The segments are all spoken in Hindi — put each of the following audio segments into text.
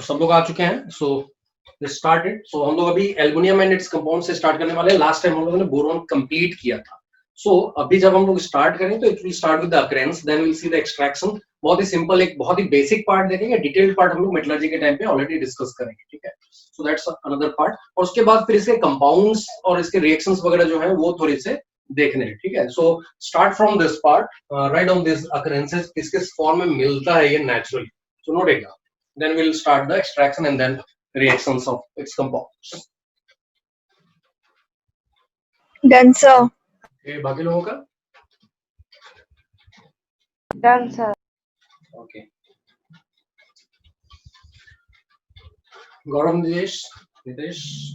तो सब लोग आ चुके हैं. So started. सो हम लोग अभी एल्युमिनियम एंड इट्स कंपाउंड से स्टार्ट करने वाले हैं. लास्ट टाइम हम लोगों ने बोरॉन कंप्लीट किया था. सो अभी जब हम लोग स्टार्ट करें तो it will start with the occurrence, then will see the extraction. बहुत ही सिंपल, एक बहुत ही बेसिक पार्ट देखेंगे. डिटेल्ड पार्ट हम लोग मेटलर्जी के टाइम पे ऑलरेडी डिस्कस करेंगे. ठीक है. So that's another part. और उसके बाद फिर इसके कंपाउंड्स और इसके रिएक्शंस वगैरह जो है वो थोड़े से देखने हैं. ठीक है. So start from this part, right down this occurrences, किस किस फॉर्म में मिलता है ये naturally. So note it down. Then will start the extraction and then reactions of its compounds. Done, sir. ये बाकी लोगों का Done, sir. Okay. Gaurav, Nitesh,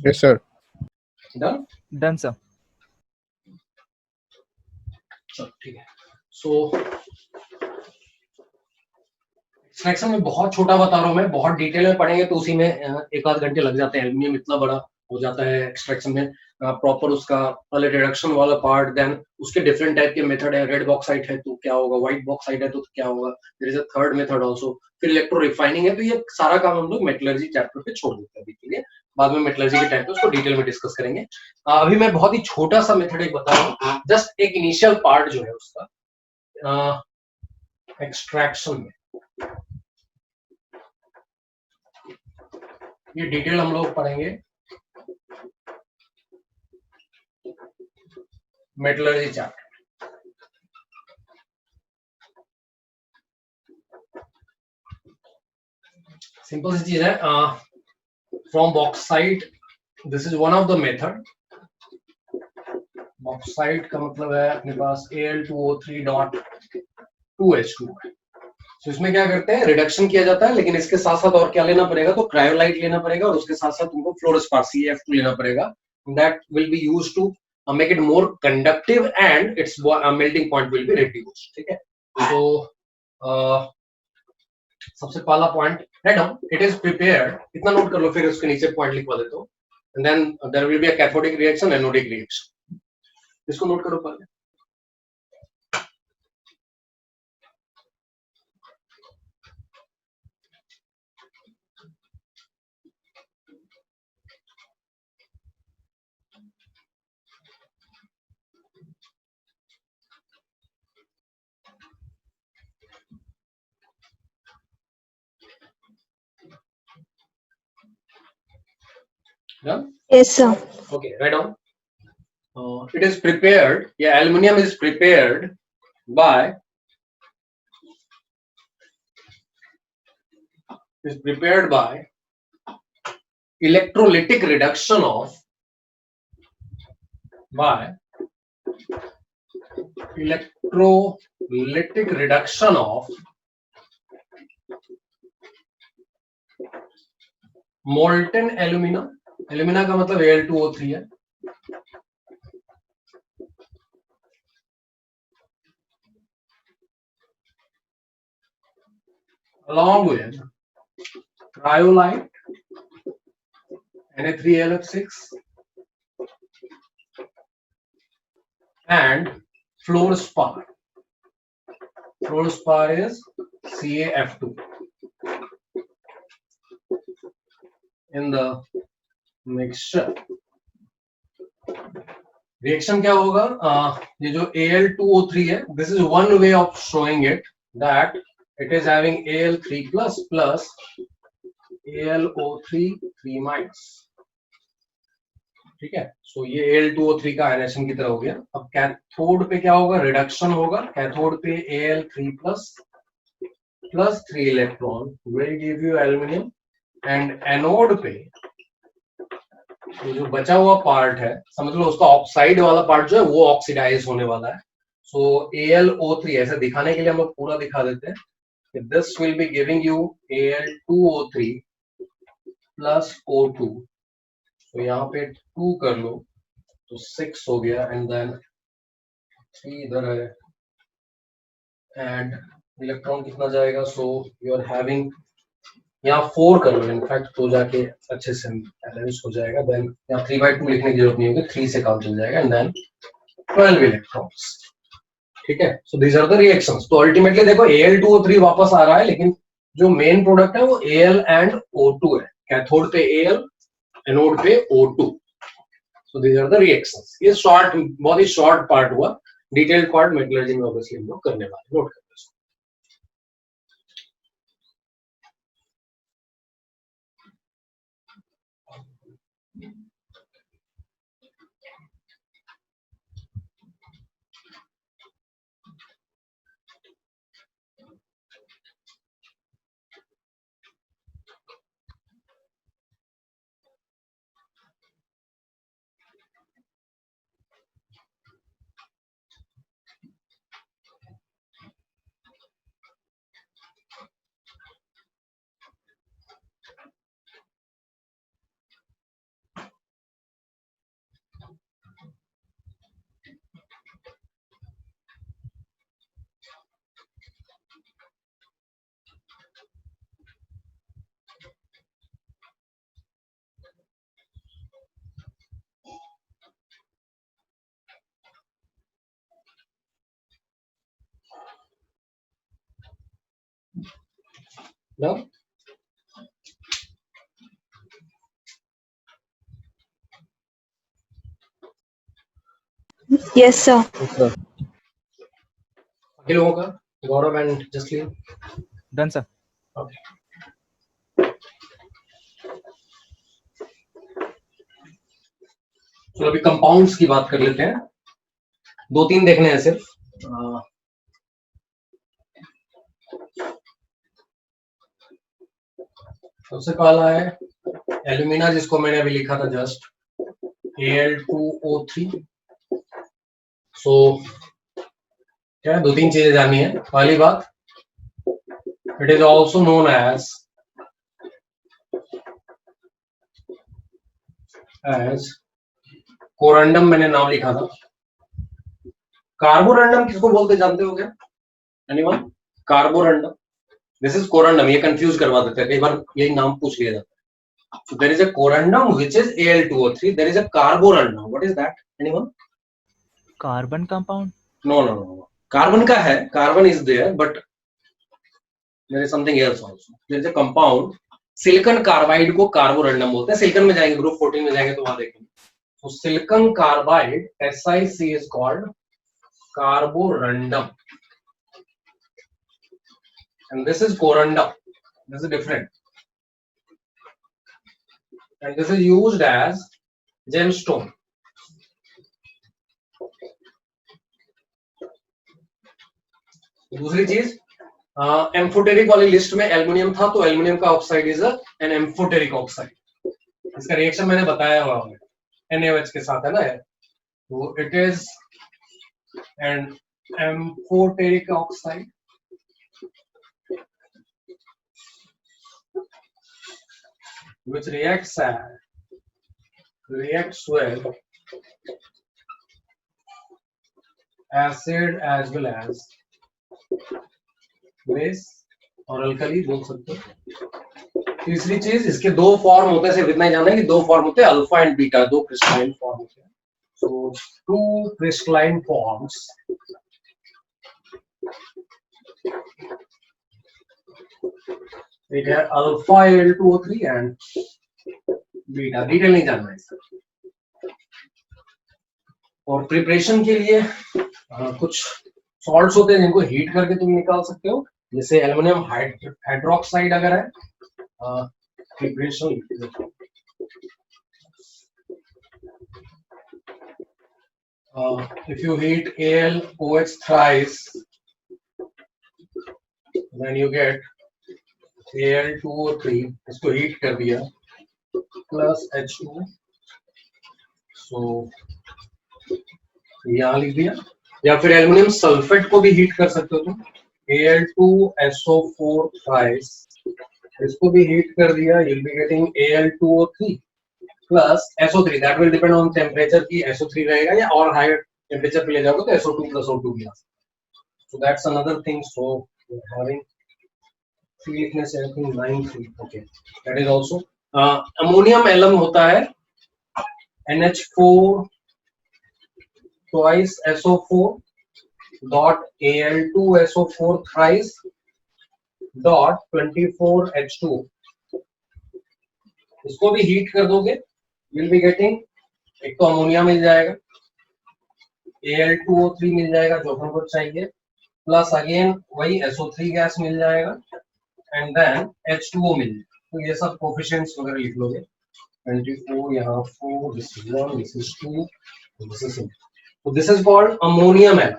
Yes, sir. Done. Done, sir. चलो ठीक है. सो एक्सट्रैक्शन में बहुत छोटा बता रहा हूँ मैं, बहुत डिटेल में पढ़ेंगे तो उसी में एक आध घंटे लग जाते हैं. एल्युमिनियम इतना बड़ा हो जाता है एक्सट्रैक्शन में. प्रॉपर उसका पहले रिडक्शन वाला पार्ट, देन उसके डिफरेंट टाइप के मेथड है. रेड बॉक्साइट है तो क्या होगा, व्हाइट बॉक्साइट है तो क्या होगा, there is a third method also. फिर इलेक्ट्रो रिफाइनिंग है. तो ये सारा काम हम लोग मेटलर्जी चैप्टर पे छोड़ देते हैं अभी के लिए. बाद में मेटलर्जी के टाइम पे उसको डिटेल में डिस्कस करेंगे. अभी मैं बहुत ही छोटा सा मेथड एक बता रहा हूँ, जस्ट एक इनिशियल पार्ट जो है उसका एक्सट्रैक्शन में. ये डिटेल हम लोग पढ़ेंगे मेटलर्जी चैप्टर. सिंपल सी चीज है. From bauxite, this is one of the method. Bauxite का मतलब है अपने पास Al2O3.2H2 है. तो इसमें क्या करते हैं, रिडक्शन किया जाता है, लेकिन इसके साथ साथ और क्या लेना पड़ेगा, तो क्रायोलाइट लेना पड़ेगा, और उसके साथ साथ तुमको फ्लोरोस्पार CF2 लेना पड़ेगा. That will be used to make it more conductive and its melting point will be reduced. ठीक है. तो सबसे पहला point write down, it is prepared. इतना नोट कर लो, फिर उसके नीचे पॉइंट लिखवा देता हूँ. And then there will be a cathodic reaction, anodic reaction. इसको नोट करो पहले. Done? Yes, sir. Okay, write down. It is prepared. Yeah, aluminum is prepared by electrolytic reduction of molten alumina. Alumina का मतलब Al2O3 है. Along with cryolite, Na3LF6, and fluorspar. Fluorspar is CaF2 in the mixture. Reaction क्या होगा, ये जो Al2O3 है, this is one way of showing it that it is having Al3 plus AlO3 3 minus. ठीक है. सो ये Al2O3 का आयनेशन की तरह हो गया. अब कैथोड पे क्या होगा, रिडक्शन होगा. कैथोड पे Al3 plus 3 electron will give you aluminium, and anode पे ये जो बचा हुआ पार्ट है, समझ लो उसका ऑक्साइड वाला पार्ट जो है वो ऑक्सीडाइज होने वाला है. सो AlO3 ऐसे दिखाने के लिए हम लोग पूरा दिखा देते हैं. This will be giving you Al2O3 plus O2. तो यहाँ पे 2 कर लो तो 6 हो गया, एंड देन 3 इधर है, एंड इलेक्ट्रॉन कितना जाएगा. सो यू आर हैविंग यहाँ 4 कर लो इनफैक्ट, तो जाके अच्छे से बैलेंस हो जाएगा. देन यहाँ 3/2 लिखने की जरूरत नहीं होगी, 3 से काम चल जाएगा, एंड देन 12 इलेक्ट्रॉन्स. ठीक है. So these are the reactions. तो अल्टीमेटली देखो Al2O3 वापस आ रहा है, लेकिन जो मेन प्रोडक्ट है वो Al एंड O2 है, कैथोड पे Al, एनोड पे O2. So these are the reactions. ये शॉर्ट, बहुत ही शॉर्ट पार्ट हुआ. डिटेल्ड पार्ट मेटलर्जी में ऑब्वियसली हम लोग करने वाले. नोट कर लो. Now, Yes, sir. Yes, sir. बाकी लोगों का, Gaurav and Jasleen. Done sir. Okay. तो अभी कंपाउंड्स की बात कर लेते हैं. 2-3 देखने हैं सिर्फ. सबसे पहला है एल्यूमिना, जिसको मैंने अभी लिखा था जस्ट, Al2O3. सो क्या 2-3 चीजें जाननी है. पहली बात, it is also known as corundum. मैंने नाम लिखा था. कार्बोरंडम किसको बोलते जानते हो क्या? Anyone? Carborundum. This is corundum. ये कंफ्यूज करवा देते हैं कई बार, यही नाम पूछ लिया जाता है. So there is a corundum which is Al2O3. There is a carborundum. What is that? Anyone? Carbon compound. No. Carbon का है. Carbon is there, but there is something else also. There is a compound. Silicon carbide को कार्बोरंडम बोलते हैं. सिलिकॉन में जाएंगे, ग्रुप 14 में जाएंगे तो वहां देखेंगे. So silicon carbide, SiC, is called carborundum, and this is corundum. This is different, and this is used as gemstone. दूसरी चीज, एम्फोटेरिक वाली लिस्ट में एल्युमिनियम था, तो एल्युमिनियम का oxide is an amphoteric oxide. इसका रिएक्शन मैंने बताया हुआ है, NaOH के साथ है ना. तो it is an amphoteric oxide which reacts with acid as well as base और अल्कली बोल सकते हो. तीसरी चीज, इसके दो फॉर्म होते हैं. सिर्फ इतना ही जानना है कि दो फॉर्म होते हैं, अल्फा एंड बीटा. दो क्रिस्टलाइन फॉर्म होते हैं. सो 2 क्रिस्टलाइन फॉर्म्स. एक है alpha Al2O3 and beta. Detail नहीं जानना है इसका. और प्रिपरेशन के लिए कुछ सॉल्ट्स होते हैं जिनको हीट करके तुम निकाल सकते हो, जैसे एल्युमिनियम हाइड्रोक्साइड अगर है. Preparation, if you heat AlOH thrice, then you get Al2O3. इसको हीट कर दिया प्लस H2. सो यहाँ लिख दिया. या फिर एल्युमिनियम सल्फेट को भी हीट कर सकते हो तुम. Al2SO4 thrice, इसको भी हीट कर दिया. you'll be getting Al2O3 plus SO3. that will depend on temperature की SO3 रहेगा, या और हायर टेम्परेचर पे ले जाओगे तो SO2 plus O2 भी आ सकता है. so that's another thing. so we're having 3 लिखने से I think 9-3. okay, that is also ammonium alum होता है NH4 twice SO4 dot Al2SO4 thrice. Dot 24H2, इसको भी हीट कर दोगे, विल बी गेटिंग, एक तो अमोनिया मिल जाएगा, Al2O3 मिल जाएगा जो अपन को चाहिए, प्लस अगेन वही SO3 गैस मिल जाएगा, एंड देन H2O मिल जाएगा। तो ये सब कोफिशिएंट्स वगैरह लिख लोगे, 24 यहाँ 4, this is 1, this is 2, this is 3. So this is called ammonium halide.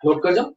Note कर जाओ।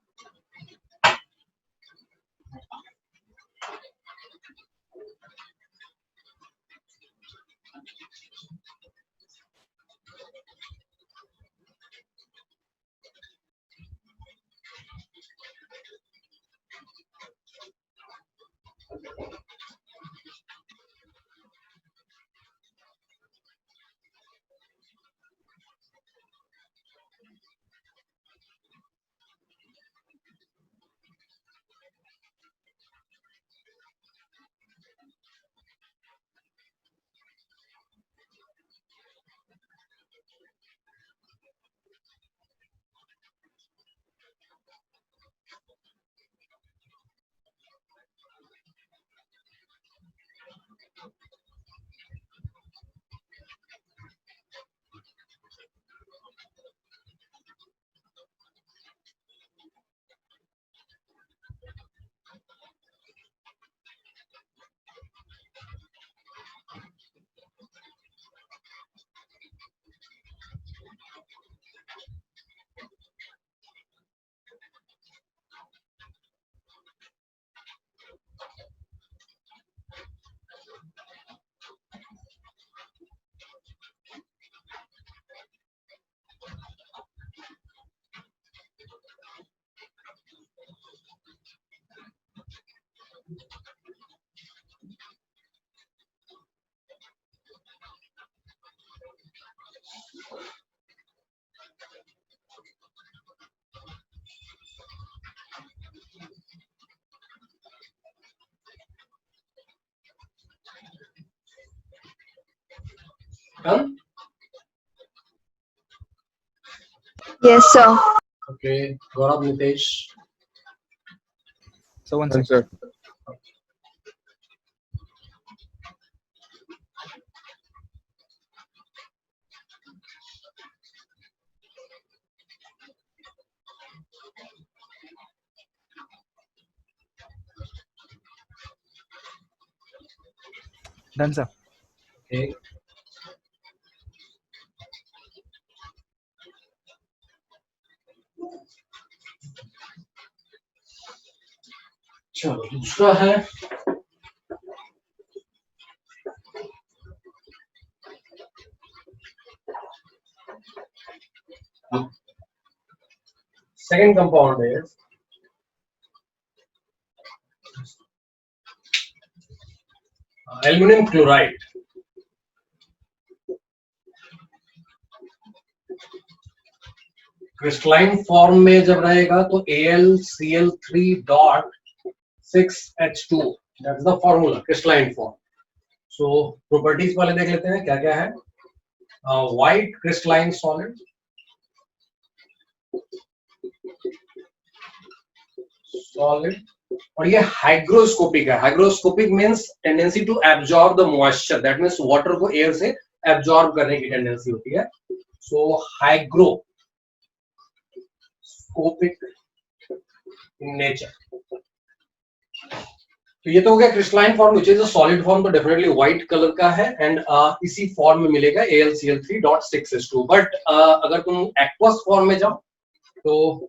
Done? Yes, sir. Okay, Gaurav, Nitesh. So one Done, second. sir. Done, sir. Okay. चलो दूसरा है second compound is aluminum chloride. Crystalline form में जब रहेगा तो AlCl3.6H2, that's the formula crystalline form. So properties वाले देख लेते हैं क्या क्या है. व्हाइट क्रिस्टलाइन सॉलिड, और ये हाइग्रोस्कोपिक है. Hygroscopic means tendency to absorb the moisture, that means water को एयर से एब्जॉर्ब करने की टेंडेंसी होती है. So hygroscopic in nature. तो ये तो हो गया crystalline form, which is a solid form, तो डेफिनेटली व्हाइट कलर का है एंड इसी फॉर्म में मिलेगा AlCl3.6H2. बट अगर तुम एक्वस फॉर्म में जाओ तो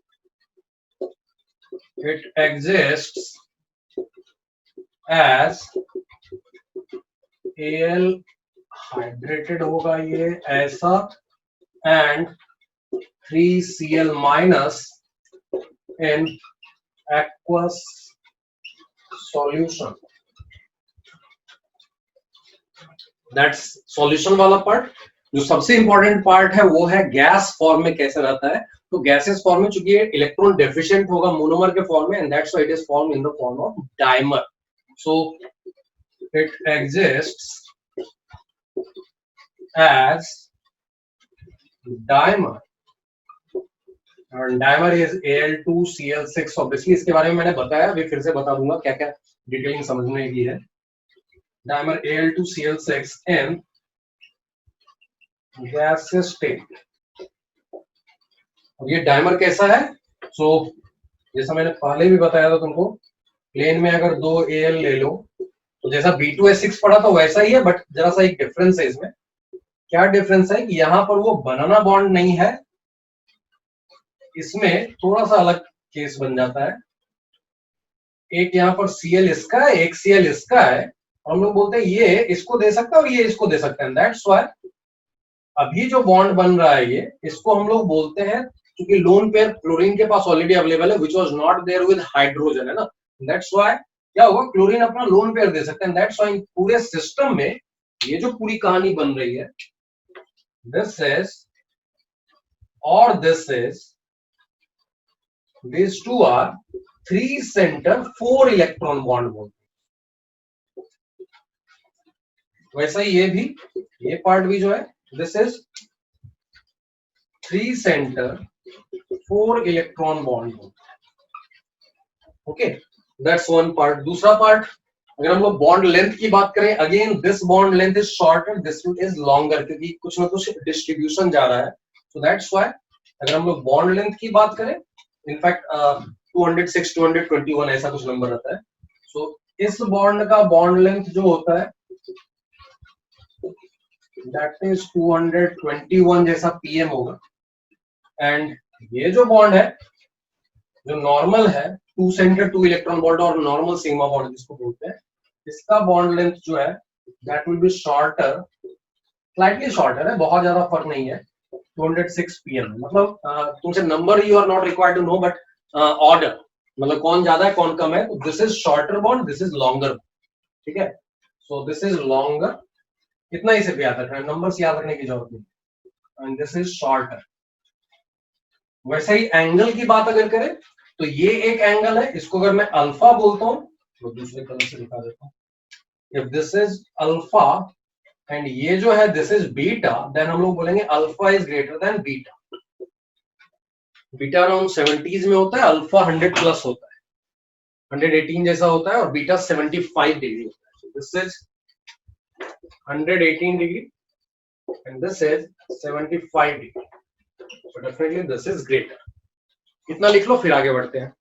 it exists as Al hydrated होगा ये ऐसा and 3Cl minus in aqueous solution. That's solution वाला पार्ट. जो सबसे इंपॉर्टेंट पार्ट है वो है गैस फॉर्म में कैसे रहता है. तो गैसेस फॉर्म में चूंकि इलेक्ट्रॉन डेफिशिएंट होगा मोनोमर के फॉर्म में, and that's why it is form in the form of dimer. So it exists as dimer, dimer is Al2Cl6 obviously, इसके बारे में मैंने बताया, अभी फिर से बता दूंगा क्या क्या डिटेलिंग समझने की है। Dimer Al2Cl6 in gaseous state। अब ये डायमर कैसा है? सो जैसा मैंने पहले भी बताया था तुमको, प्लेन में अगर दो Al ले लो तो जैसा B2S6 पढ़ा था वैसा ही है, बट जरा सा एक डिफरेंस है इसमें। क्या डिफरेंस है कि यहाँ पर वो बनाना बॉन्ड नहीं है, इसमें थोड़ा सा अलग केस बन जाता है। एक यहाँ पर Cl इसका है, एक Cl इसका है, और हम लोग बोलते हैं ये इसको दे सकता है और ये इसको दे सकता है। दैट्स व्हाई अभी जो बॉन्ड बन रहा है ये, इसको हम लोग बोलते हैं, क्योंकि लोन पेयर क्लोरीन के पास ऑलरेडी अवेलेबल है, which was not there with hydrogen, है ना। दैट्स व्हाई क्या होगा, क्लोरीन अपना लोन पेयर दे सकते हैं। दैट्स व्हाई पूरे सिस्टम में ये जो पूरी कहानी बन रही है, दिस इज और this is, these two are 3 center 4 electron bond बोलते हैं। वैसा ही ये भी, ये पार्ट भी जो है, this is 3 centre 4 electron bond बोलते हैं। Okay, that's one part. दूसरा पार्ट, अगर हम लोग बॉन्ड लेंथ की बात करें, again this bond length is shorter, this is longer, क्योंकि कुछ ना कुछ डिस्ट्रीब्यूशन जा रहा है। सो दैट्स व्हाई अगर हम लोग बॉन्ड लेंथ की बात करें, इनफैक्ट 206 221 ऐसा कुछ नंबर रहता है। सो इस बॉन्ड का बॉन्ड लेंथ जो होता है दैट इज 221 जैसा पीएम होगा। एंड ये जो बॉन्ड है, जो नॉर्मल है, 2 सेंटर 2 इलेक्ट्रॉन बॉन्ड और नॉर्मल सिग्मा बॉन्ड जिसको बोलते हैं, इसका बॉन्ड लेंथ जो है that will B shorter, slightly shorter है, बहुत ज्यादा फर्क नहीं है, 206 पीएम। मतलब तुमसे number you are not required to know, but order, मतलब कौन ज्यादा है कौन कम है। This is shorter bond, this is longer, ठीक है। सो दिस इज लॉन्गर, इतना ही सिर्फ याद रखना, नंबर्स याद रखने की जरूरत नहीं। And this is shorter. वैसे ही एंगल की बात अगर करें तो ये एक एंगल है, इसको अगर मैं अल्फा बोलता हूं तो दूसरे कलर से दिखा देता हूं। If this is alpha and ये जो है दिस इज बीटा, देन हम लोग बोलेंगे alpha is greater than beta. Beta around 70s में होता है, अल्फा 100 प्लस होता है, 118 जैसा होता है, और बीटा 75 डिग्री होता है। This is 118 degree and this is 75 degree. So definitely this is greater। इतना लिख लो, फिर आगे बढ़ते हैं।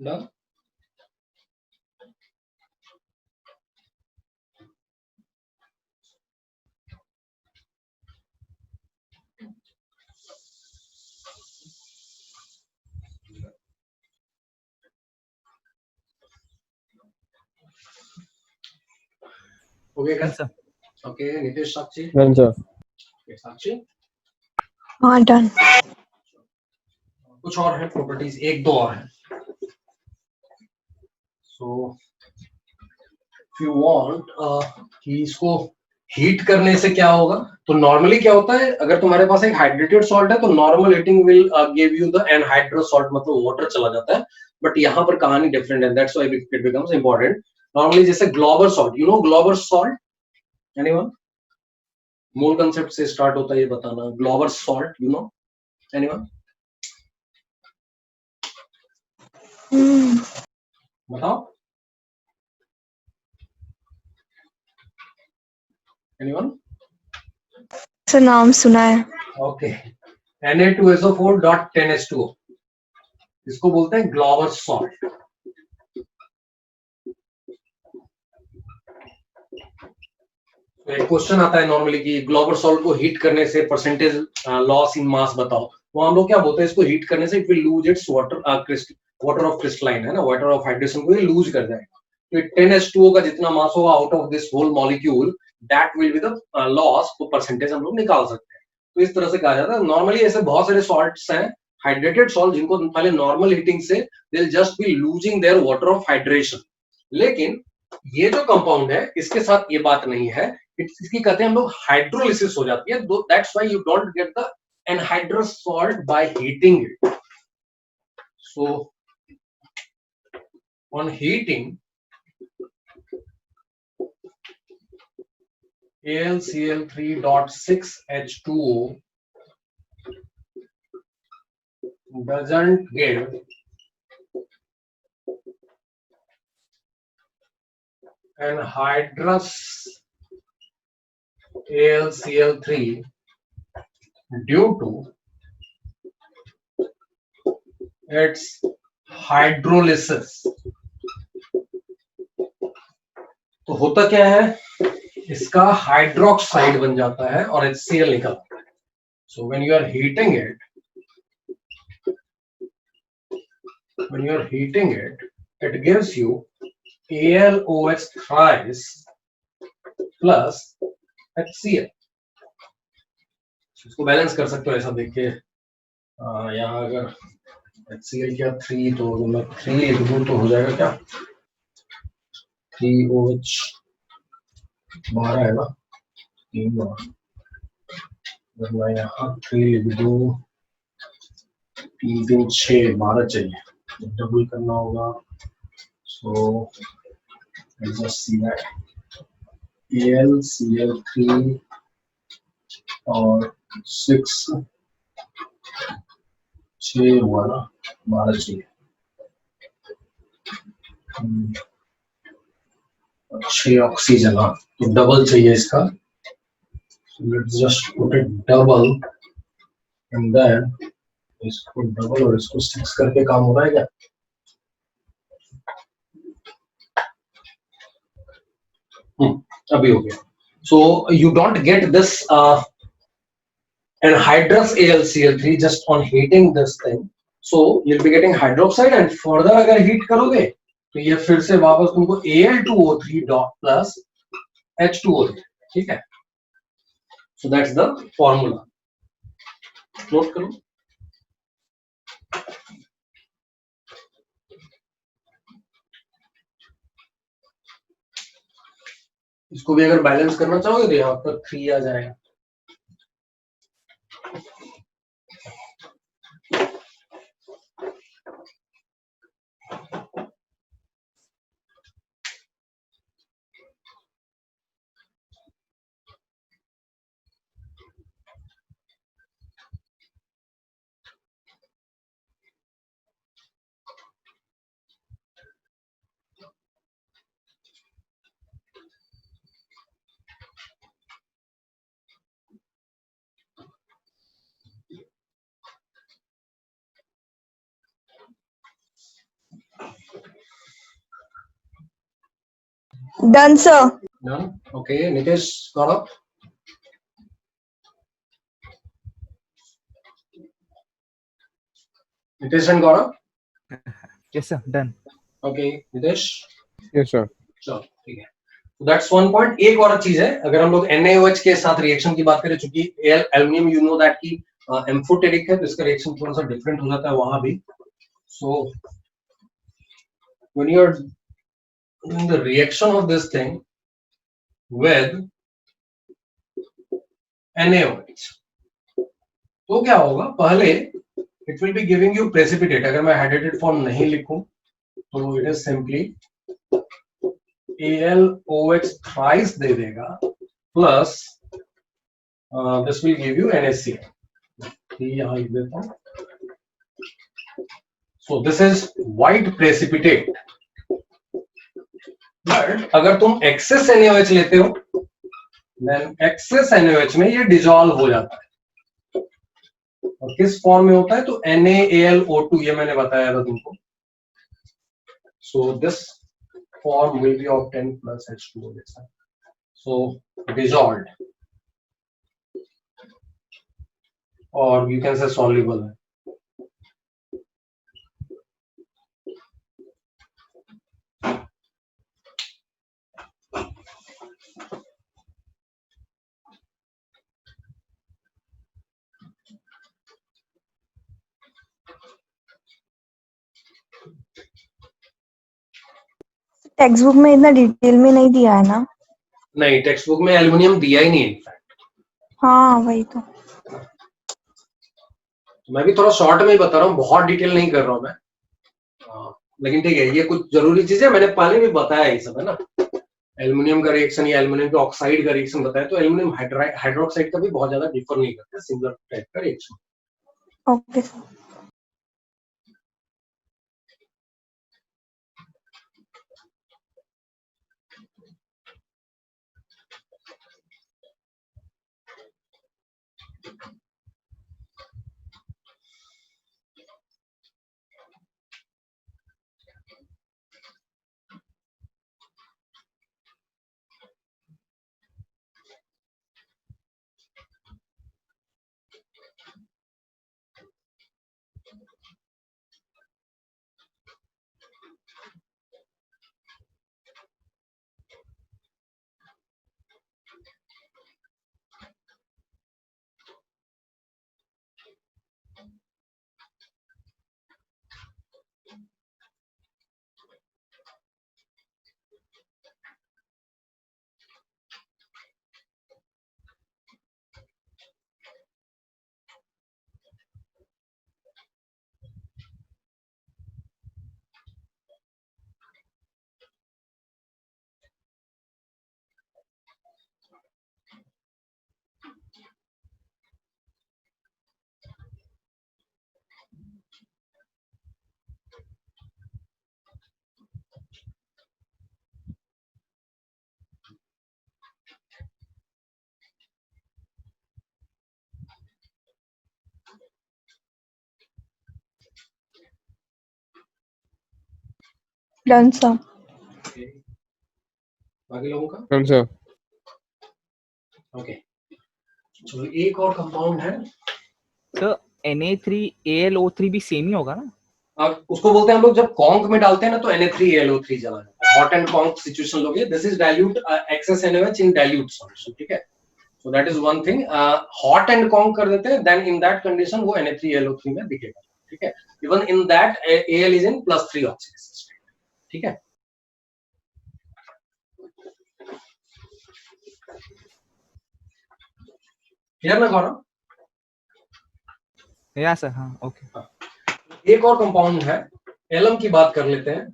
Done. Okay Done, sir. Okay Nitesh, Sakshi. Done, sir. Sakshi, हाँ डन। कुछ और है प्रॉपर्टीज, एक दो और है। सो इफ यू वांट कि इसको हीट करने से क्या होगा, तो नॉर्मली क्या होता है, अगर तुम्हारे पास एक हाइड्रेटेड सॉल्ट है तो normal heating will give you the anhydrous salt, मतलब वाटर चला जाता है। बट यहाँ पर कहानी डिफरेंट है, that's why it becomes important. Normally जैसे Glauber salt, you know Glauber salt, anyone? मूल कंसेप्ट से स्टार्ट होता है ये बताना, Glauber salt, you know, anyone? बताओ, एनीवन? सर नाम सुना है। ओके, Na2SO4.10H2O, इसको बोलते हैं ग्लोबर सॉल्ट। तो एक क्वेश्चन आता है नॉर्मली कि ग्लोबर सॉल्ट को हीट करने से परसेंटेज लॉस इन मास बताओ, तो हम लोग क्या बोलते हैं, इसको हीट करने से it will lose its water of crystalline, है ना, वाटर ऑफ हाइड्रेशन को ये लूज कर जाएगा। तो 10H2O का जितना मास होगा out of this whole molecule, that will be the loss, वो परसेंटेज हम लोग निकाल सकते हैं। तो इस तरह से कहा जाता है। नॉर्मली ऐसे बहुत सारे सॉल्ट्स हैं, हाइड्रेटेड सॉल्ट, जिनको पहले नॉर्मल हीटिंग से they will just be losing their water of hydration. लेकिन ये जो कंपाउंड है इसके साथ ये बात नहीं है, इसकी कहते हैं हम लोग हाइड्रोलिसिस हो जाती है, that's why you don't get the anhydrous salt by heating it. So on heating AlCl3.6H2O doesn't give anhydrous AlCl3 due to its hydrolysis। तो होता क्या है, इसका हाइड्रोक्साइड बन जाता है और HCl निकलता है। So when you are heating it, it gives you AlOH thrice plus HCl। इसको बैलेंस कर सकते हो ऐसा देख के, यहाँ अगर HCl क्या 3, तो मैं 3 लिख दूं तो हो जाएगा क्या, 3OH 12 है ना, 3 बार, अगर मैं यहाँ 3 लिख दूं, 3 3 6 12 चाहिए, डबल करना होगा। So just see that AlCl3 और 6 6 हुआ ना, 12 चाहिए, 6 ऑक्सीजन, हाँ, तो डबल चाहिए इसका। Let's just put it double and then इसको डबल और इसको 6 करके काम हो रहा है क्या? अभी हो गया। So you don't get this anhydrous AlCl3 just on heating this thing, so you'll be getting hydroxide and further अगर हीट करोगे तो ये फिर से वापस तुमको Al2O3 डॉट प्लस H2O, ठीक है? So that's the formula, note करो। इसको भी अगर बैलेंस करना चाहोगे तो यहाँ पर 3 आ जाएगा। Done, sir. Done. Okay, Nitesh, got up. Nitesh and Gaurav. Yes, sir. Done. Okay, Nitesh. Yes, sir. चलो ठीक है. That's one point. एक और चीज है, अगर हम लोग NaOH के साथ रिएक्शन की बात करें, चूंकि एल्युमिनियम यू नो दैट की एम्फोटेरिक है, तो इसका रिएक्शन थोड़ा सा डिफरेंट हो जाता है वहां भी. So when you are doing the reaction of this thing with NaOH, तो क्या होगा, पहले it will be giving you precipitate. अगर मैं hydrated form नहीं लिखूं तो it is simply AlOH thrice दे देगा plus this will give you NaCl. यहाँ लिख देता हूं. So this is white precipitate. But अगर तुम excess NaOH लेते हो, then excess NaOH में ये dissolve हो जाता है. और किस फॉर्म में होता है, तो NaAlO2, ये मैंने बताया था तुमको. So this form will be of 10 plus H2O. So dissolved, or you can say soluble है. टेक्स्ट बुक में इतना डिटेल में नहीं दिया है ना? नहीं, टेक्स्ट बुक में एल्युमिनियम दिया ही नहीं है इनफैक्ट. हाँ वही तो. मैं भी थोड़ा शॉर्ट में ही बता रहा हूँ, बहुत डिटेल नहीं कर रहा हूँ मैं. लेकिन ठीक है, ये कुछ जरूरी चीजें मैंने पहले भी बताया ये सब है ना. एल्युमिनियम का रिएक्शन या एल्युमिनियम के ऑक्साइड का रिएक्शन बताया, तो एल्युमिनियम हाइड्रोक्साइड का भी बहुत ज्यादा डिफर नहीं करता, सिमिलर टाइप का reaction. Okay sir. Done sir. बाकी लोगों का Done, sir. ओके. चलो एक और कंपाउंड है, सर Na3AlO3 भी सेम ही होगा ना? अब उसको बोलते हैं हम लोग जब कॉन्क में डालते हैं ना, तो Na3AlO3 जला जाता है. हॉट एंड कॉन्क सिचुएशन लोगे, this is dilute excess NaOH in dilute solution. ठीक है, so that is one thing. Hot and conc कर देते हैं, देन इन दैट कंडीशन वो Na3AlO3 में दिखेगा. ठीक है, even in that Al is in +3 oxidation state. ठीक है, क्लियर ना गौरव? या सर. हाँ ओके. एक और कंपाउंड है, एलम की बात कर लेते हैं.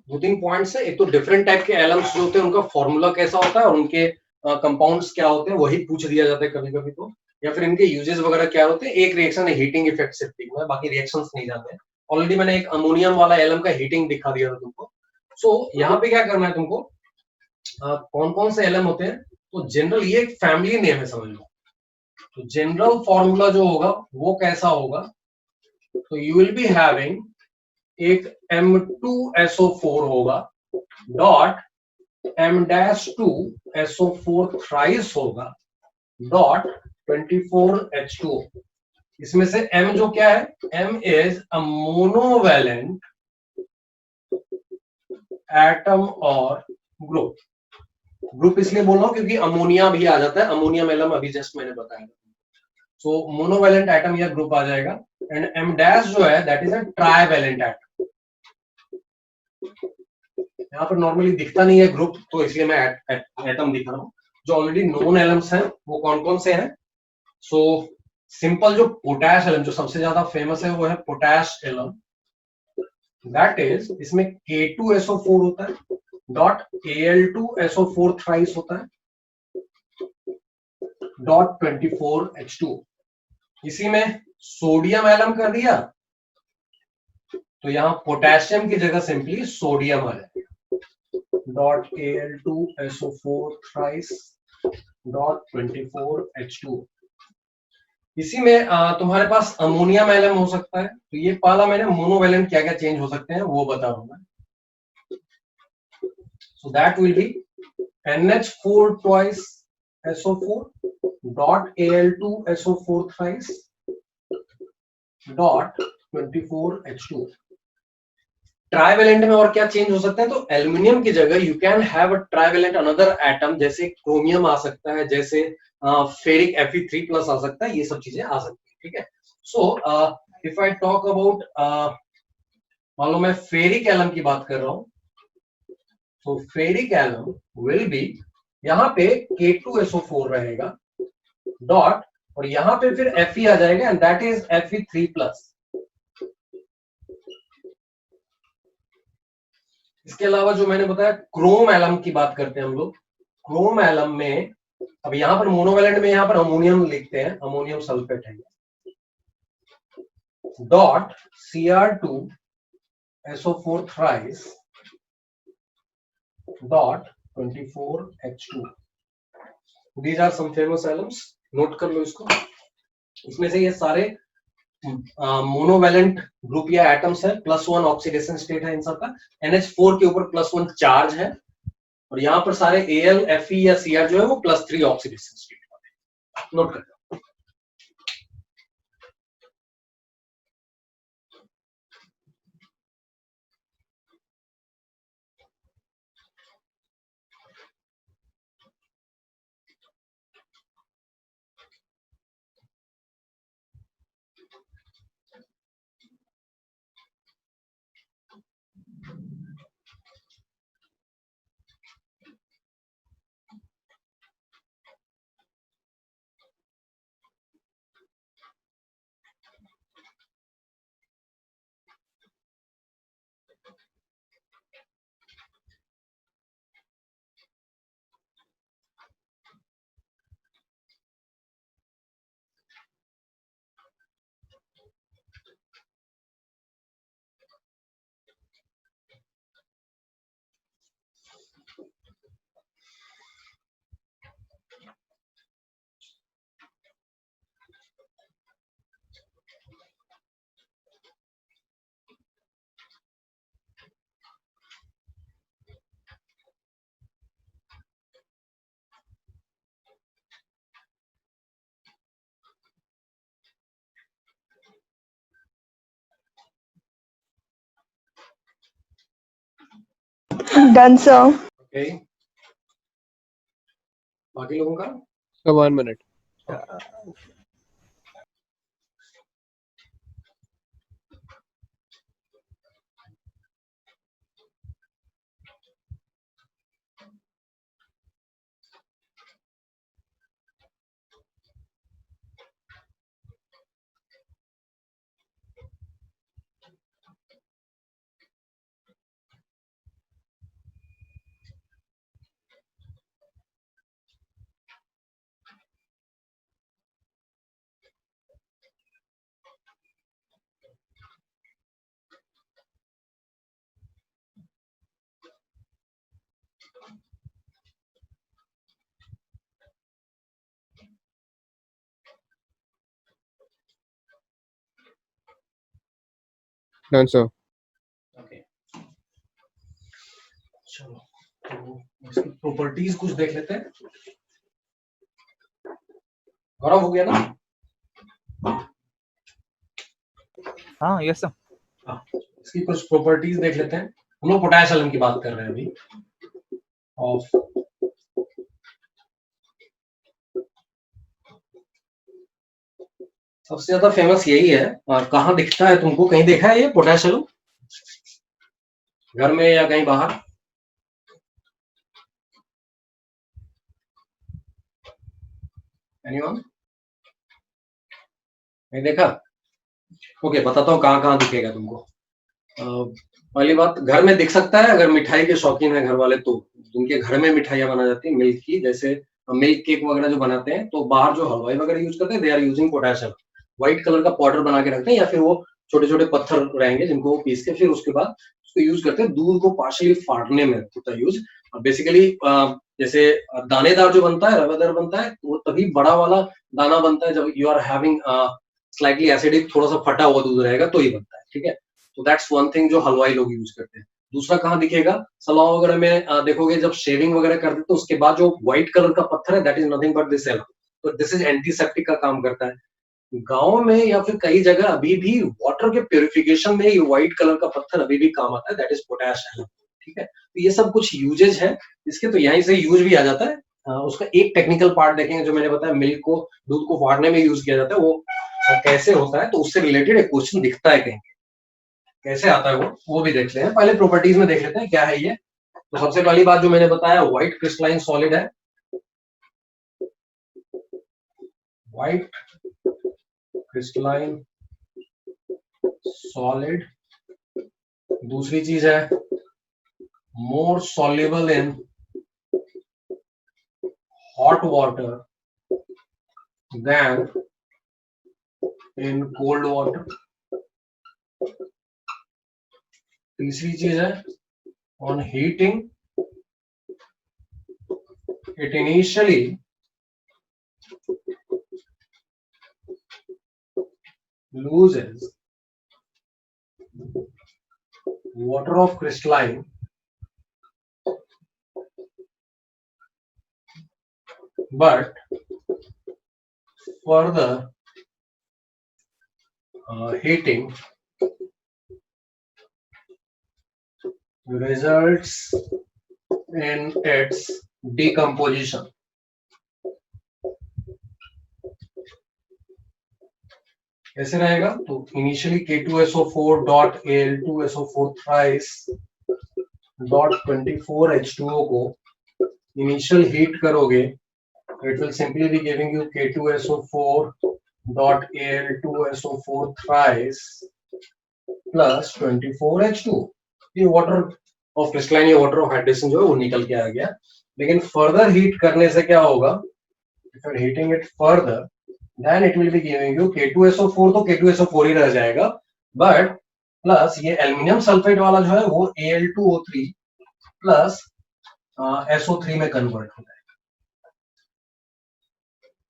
दो तीन पॉइंट्स है. एक तो डिफरेंट टाइप के एलम्स जो होते हैं उनका फॉर्मूला कैसा होता है और उनके कंपाउंड्स क्या होते हैं, वही पूछ दिया जाता है कभी कभी तो, या फिर इनके यूजेस वगैरह क्या होते हैं. एक रिएक्शन है हीटिंग इफेक्ट सिर्फ दिखना है, बाकी रिएक्शंस नहीं जाते हैं. ऑलरेडी मैंने एक अमोनियम वाला एलम का हीटिंग दिखा दिया था तुमको. सो यहाँ पे क्या करना है तुमको, कौन कौन से एलम होते हैं, तो जनरल ये एक फैमिली नेम है समझ लो. तो जनरल फॉर्मूला जो होगा वो कैसा होगा, तो यू विल बी हैविंग एक M2SO4 होगा डॉट M-2SO4 थ्राइस होगा डॉट 24H2O। इसमें से M जो क्या है, M is a monovalent atom और ग्रुप। ग्रुप इसलिए बोल रहा हूं क्योंकि अमोनिया भी आ जाता है, अमोनियम एलम अभी जस्ट मैंने बताया। सो मोनोवैलेंट एटम या ग्रुप आ जाएगा। एंड M डैश जो है that is a trivalent atom. यहाँ पर नॉर्मली दिखता नहीं है ग्रुप, तो इसलिए मैं एटम दिखा रहा हूँ। जो ऑलरेडी नोन एलम्स हैं वो कौन कौन से हैं? सो सिंपल जो पोटैश एलम जो सबसे ज्यादा फेमस है वो है पोटैश एलम। दैट इज, इसमें K2SO4 होता है डॉट Al2SO4 थ्राइस होता है डॉट 24H2। इसी में सोडियम एलम कर दिया तो यहां पोटेशियम की जगह सिंपली सोडियम आ जाएगा dot Al2SO4 thrice dot 24H2। इसी में तुम्हारे पास अमोनियम एलम हो सकता है। तो ये पहला मैंने मोनोवैलेंट क्या क्या चेंज हो सकते हैं वो बता रहा हूं मैं। So that will B NH4 twice SO4 dot Al2SO4 thrice dot 24H2। Trivalent में और क्या चेंज हो सकते हैं? तो एल्यूमिनियम की जगह you can have a trivalent another atom, जैसे क्रोमियम आ सकता है, जैसे फेरिक Fe3+ आ सकता है, ये सब चीजें आ सकती है। ठीक है। So if I talk about, मान लो मैं फेरिक एलम की बात कर रहा हूं, तो फेरिक एलम विल बी, यहां पे K2SO4 रहेगा डॉट, और यहां पे फिर Fe आ जाएगा एंड दैट इज Fe3+। इसके अलावा जो मैंने बताया क्रोम एलम की बात करते हैं हम लोग। क्रोम एलम में अब यहां पर मोनोवैलेंट में यहां पर अमोनियम लिखते हैं, अमोनियम सल्फेट है dot Cr2SO4 thrice dot 24H2। These are some famous alums, note कर लो इसको। इसमें से ये सारे मोनोवैलेंट ग्रुप या एटम्स है, +1 ऑक्सीडेशन स्टेट है इन सबका, NH4 के ऊपर +1 चार्ज है, और यहां पर सारे Al, Fe या Cr जो है वो +3 ऑक्सीडेशन स्टेट। नोट कर लो। Done, sir. ओके, बाकी लोगों का? So 1 minute. Done, sir. तो इसकी प्रॉपर्टीज कुछ देख लेते हैं। गौरव हो गया ना? हाँ यस सर। हाँ, इसकी कुछ प्रॉपर्टीज देख लेते हैं। हम लोग पोटेशियम एल्यूम की बात कर रहे हैं अभी। ऑफ सबसे ज्यादा फेमस यही है। कहाँ दिखता है तुमको? कहीं देखा है ये पोटेशियम घर में या कहीं बाहर? एनीवन? नहीं देखा? ओके, बताता हूँ कहाँ कहाँ दिखेगा तुमको। पहली बात, घर में दिख सकता है अगर मिठाई के शौकीन है घर वाले तो। उनके घर में मिठाइयाँ बनाई जाती है मिल्क की, जैसे मिल्क केक वगैरह जो बनाते हैं, तो बाहर जो हलवाई वगैरह यूज करते हैं they are using potassium. White colour का पाउडर बना के रखते हैं, या फिर वो छोटे छोटे पत्थर रहेंगे जिनको वो पीस के फिर उसके बाद उसको यूज करते हैं दूध को पार्शली फाड़ने में होता है यूज। बेसिकली जैसे दानेदार जो बनता है, रवेदार बनता है, वो तभी बड़ा वाला दाना बनता है जब you are having slightly acidic, थोड़ा सा फटा हुआ दूध रहेगा तो ही बनता है। ठीक है, तो दैट्स वन थिंग जो हलवाई लोग यूज करते हैं। दूसरा कहाँ दिखेगा? सलाव वगैरह में देखोगे जब शेविंग वगैरह करते हैं तो उसके बाद जो व्हाइट कलर का पत्थर है that is nothing but this cell. तो दिस इज एंटीसेप्टिक का काम करता है। गांव में या फिर कई जगह अभी भी वाटर के प्योरिफिकेशन में ये व्हाइट कलर का पत्थर अभी भी काम आता है, दैट इज पोटैश एल्यूम। ठीक है, तो ये सब कुछ यूजेज है इसके, तो यहीं से यूज भी आ जाता है। उसका एक टेक्निकल पार्ट देखेंगे जो मैंने बताया, मिल्क को, दूध को फाड़ने में यूज किया जाता है, वो कैसे होता है, तो उससे रिलेटेड एक क्वेश्चन दिखता है कहीं, कैसे आता है वो भी देखते हैं। पहले प्रॉपर्टीज में देख लेते हैं क्या है ये। तो सबसे पहली बात जो मैंने बताया, व्हाइट क्रिस्टलाइन सॉलिड है, व्हाइट क्रिस्टलाइन सॉलिड। दूसरी चीज है more soluble in hot water than in cold water. तीसरी चीज है on heating it initially loses water of crystalline but further heating results in its decomposition. कैसे रहेगा? तो initially K2SO4 dot Al2SO4 thrice dot 24H2O को इनिशियल हीट करोगे, it will simply be giving you K2SO4 dot Al2SO4 thrice plus 24H2। ये वाटर ऑफ क्रिस्टलाइन, ये वाटर ऑफ हाइड्रेशन जो है वो निकल के आ गया। लेकिन फर्दर हीट करने से क्या होगा? If you are heating it further then it will be giving you K2SO4, तो K2SO4 ही रह जाएगा, बट प्लस ये एल्यूमिनियम सल्फेट वाला जो है वो Al2O3 प्लस SO3 में कन्वर्ट हो जाएगा।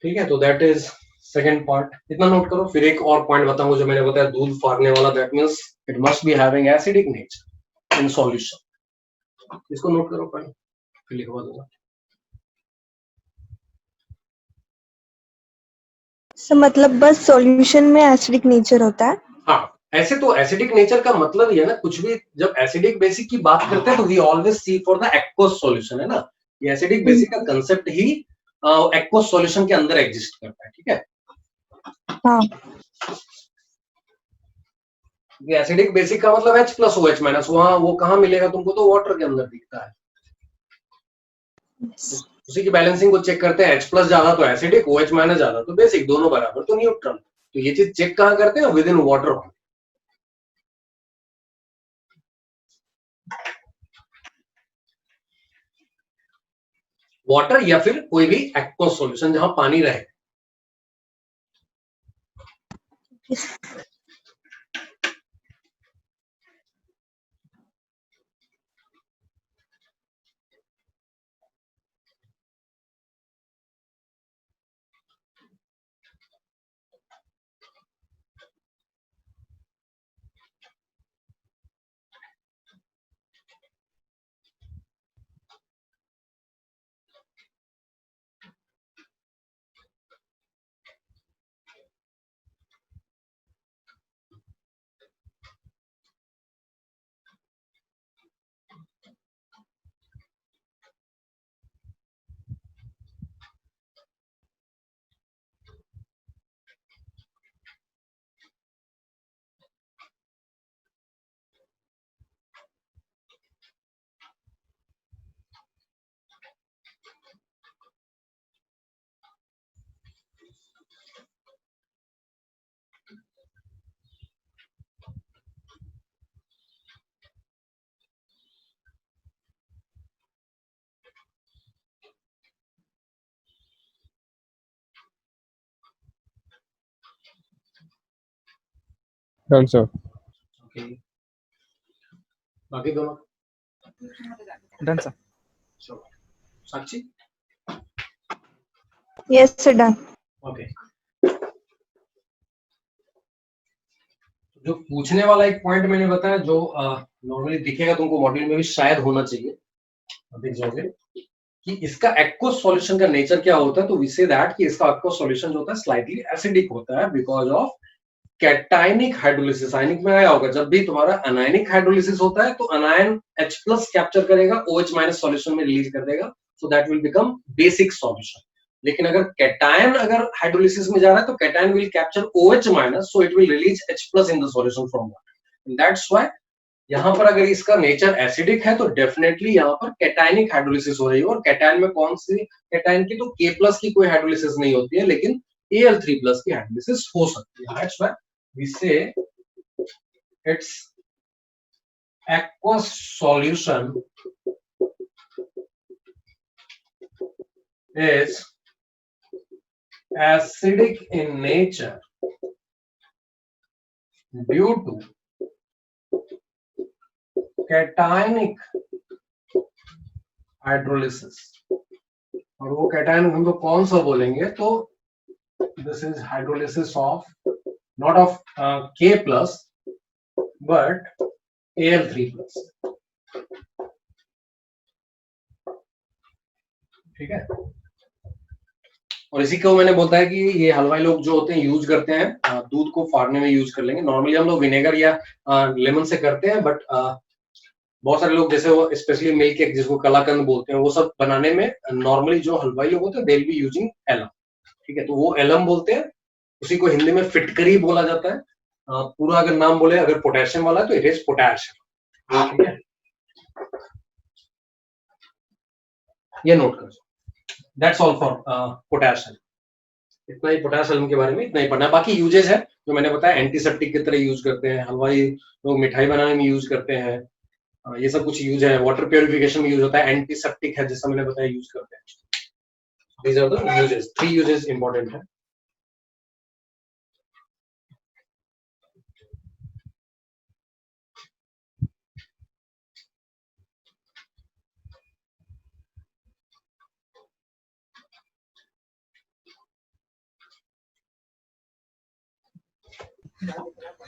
ठीक है, तो दैट इज सेकेंड पार्ट। इतना नोट करो। फिर एक और पॉइंट बताऊंगा जो मैंने बताया दूध फाड़ने वाला, that means it must be having acidic nature in solution. इसको नोट करो पहले, फिर लिखवा दूंगा। सो मतलब बस सॉल्यूशन में एसिडिक नेचर होता है? हाँ, ऐसे तो एसिडिक नेचर का मतलब ये है ना, कुछ भी जब एसिडिक बेसिक की बात करते हैं तो we always see for the aqueous solution, है ना। ये एसिडिक बेसिक का कंसेप्ट ही एक्वस सॉल्यूशन के अंदर एग्जिस्ट करता है। ठीक है, हाँ। ये एसिडिक बेसिक का मतलब H प्लस OH माइनस, वहां वो कहाँ मिलेगा तुमको? तो वाटर के अंदर दिखता है। उसी की बैलेंसिंग को चेक करते हैं, H प्लस ज्यादा तो एसिडिक, OH माइनस ज्यादा तो बेसिक, दोनों बराबर तो न्यूट्रल। तो ये चीज चेक कहाँ करते हैं? With in water. वाटर या फिर कोई भी एक्वस सॉल्यूशन जहां पानी रहे। Done, sir. ओके, बाकी दोनों Done, sir. चलो, साक्षी Yes, sir. Done. ओके। जो पूछने वाला एक पॉइंट मैंने बताया जो नॉर्मली दिखेगा तुमको मॉड्यूल में भी शायद होना चाहिए, देख जाओगे कि इसका एक्वस सॉल्यूशन का नेचर क्या होता है। तो वी से दैट कि इसका एक्वस सॉल्यूशन जो होता है स्लाइटली एसिडिक होता है बिकॉज ऑफ कैटायनिक हाइड्रोलिसिस। आयनिक में आया होगा, जब भी तुम्हारा अनायनिक हाइड्रोलिसिस होता है तो अनायन H प्लस कैप्चर करेगा, OH माइनस सॉल्यूशन में रिलीज कर देगा, so that will become basic solution. लेकिन अगर कैटायन अगर हाइड्रोलिसिस में जा रहा है तो cation will capture OH minus, so it will release H plus in the solution from water. That's why यहाँ पर अगर इसका नेचर एसिडिक है तो डेफिनेटली यहाँ पर कैटायनिक हाइड्रोलिसिस हो रही है। और कैटायन में कौन सी कैटायन की, तो K प्लस की कोई हाइड्रोलिसिस नहीं होती है, लेकिन Al3 प्लस की हाइड्रोलिसिस हो सकती है। That's why we say its aqueous solution is acidic in nature due to cationic hydrolysis। और वो कैटायन हम लोग कौन सा बोलेंगे, तो this is hydrolysis of not of K plus but Al3 plus। ठीक है, और इसी को मैंने बोलता है कि ये हलवाई लोग जो होते हैं यूज करते हैं, दूध को फाड़ने में यूज कर लेंगे। नॉर्मली हम लोग विनेगर या लेमन से करते हैं, बट बहुत सारे लोग जैसे वो स्पेशली मिल्क केक जिसको कलाकंद बोलते हैं, वो सब बनाने में नॉर्मली जो हलवाई लोग होते हैं they will be using alum. ठीक है, तो वो एलम बोलते हैं, उसी को हिंदी में फिटकरी बोला जाता है। पूरा अगर नाम बोले, अगर पोटेशियम वाला है तो इट इज पोटैशियम। ठीक है, ये नोट कर। That's all for potassium. इतना ही पोटैशियम के बारे में इतना ही पढ़ना है। बाकी यूजेस है जो मैंने बताया, एंटीसेप्टिक की तरह यूज करते हैं, हलवाई लोग मिठाई बनाने में यूज करते हैं। ये सब कुछ यूज है, वाटर प्योरिफिकेशन में यूज होता है, एंटीसेप्टिक है जैसा मैंने बताया यूज करते हैं। These are the uses, 3 uses important है।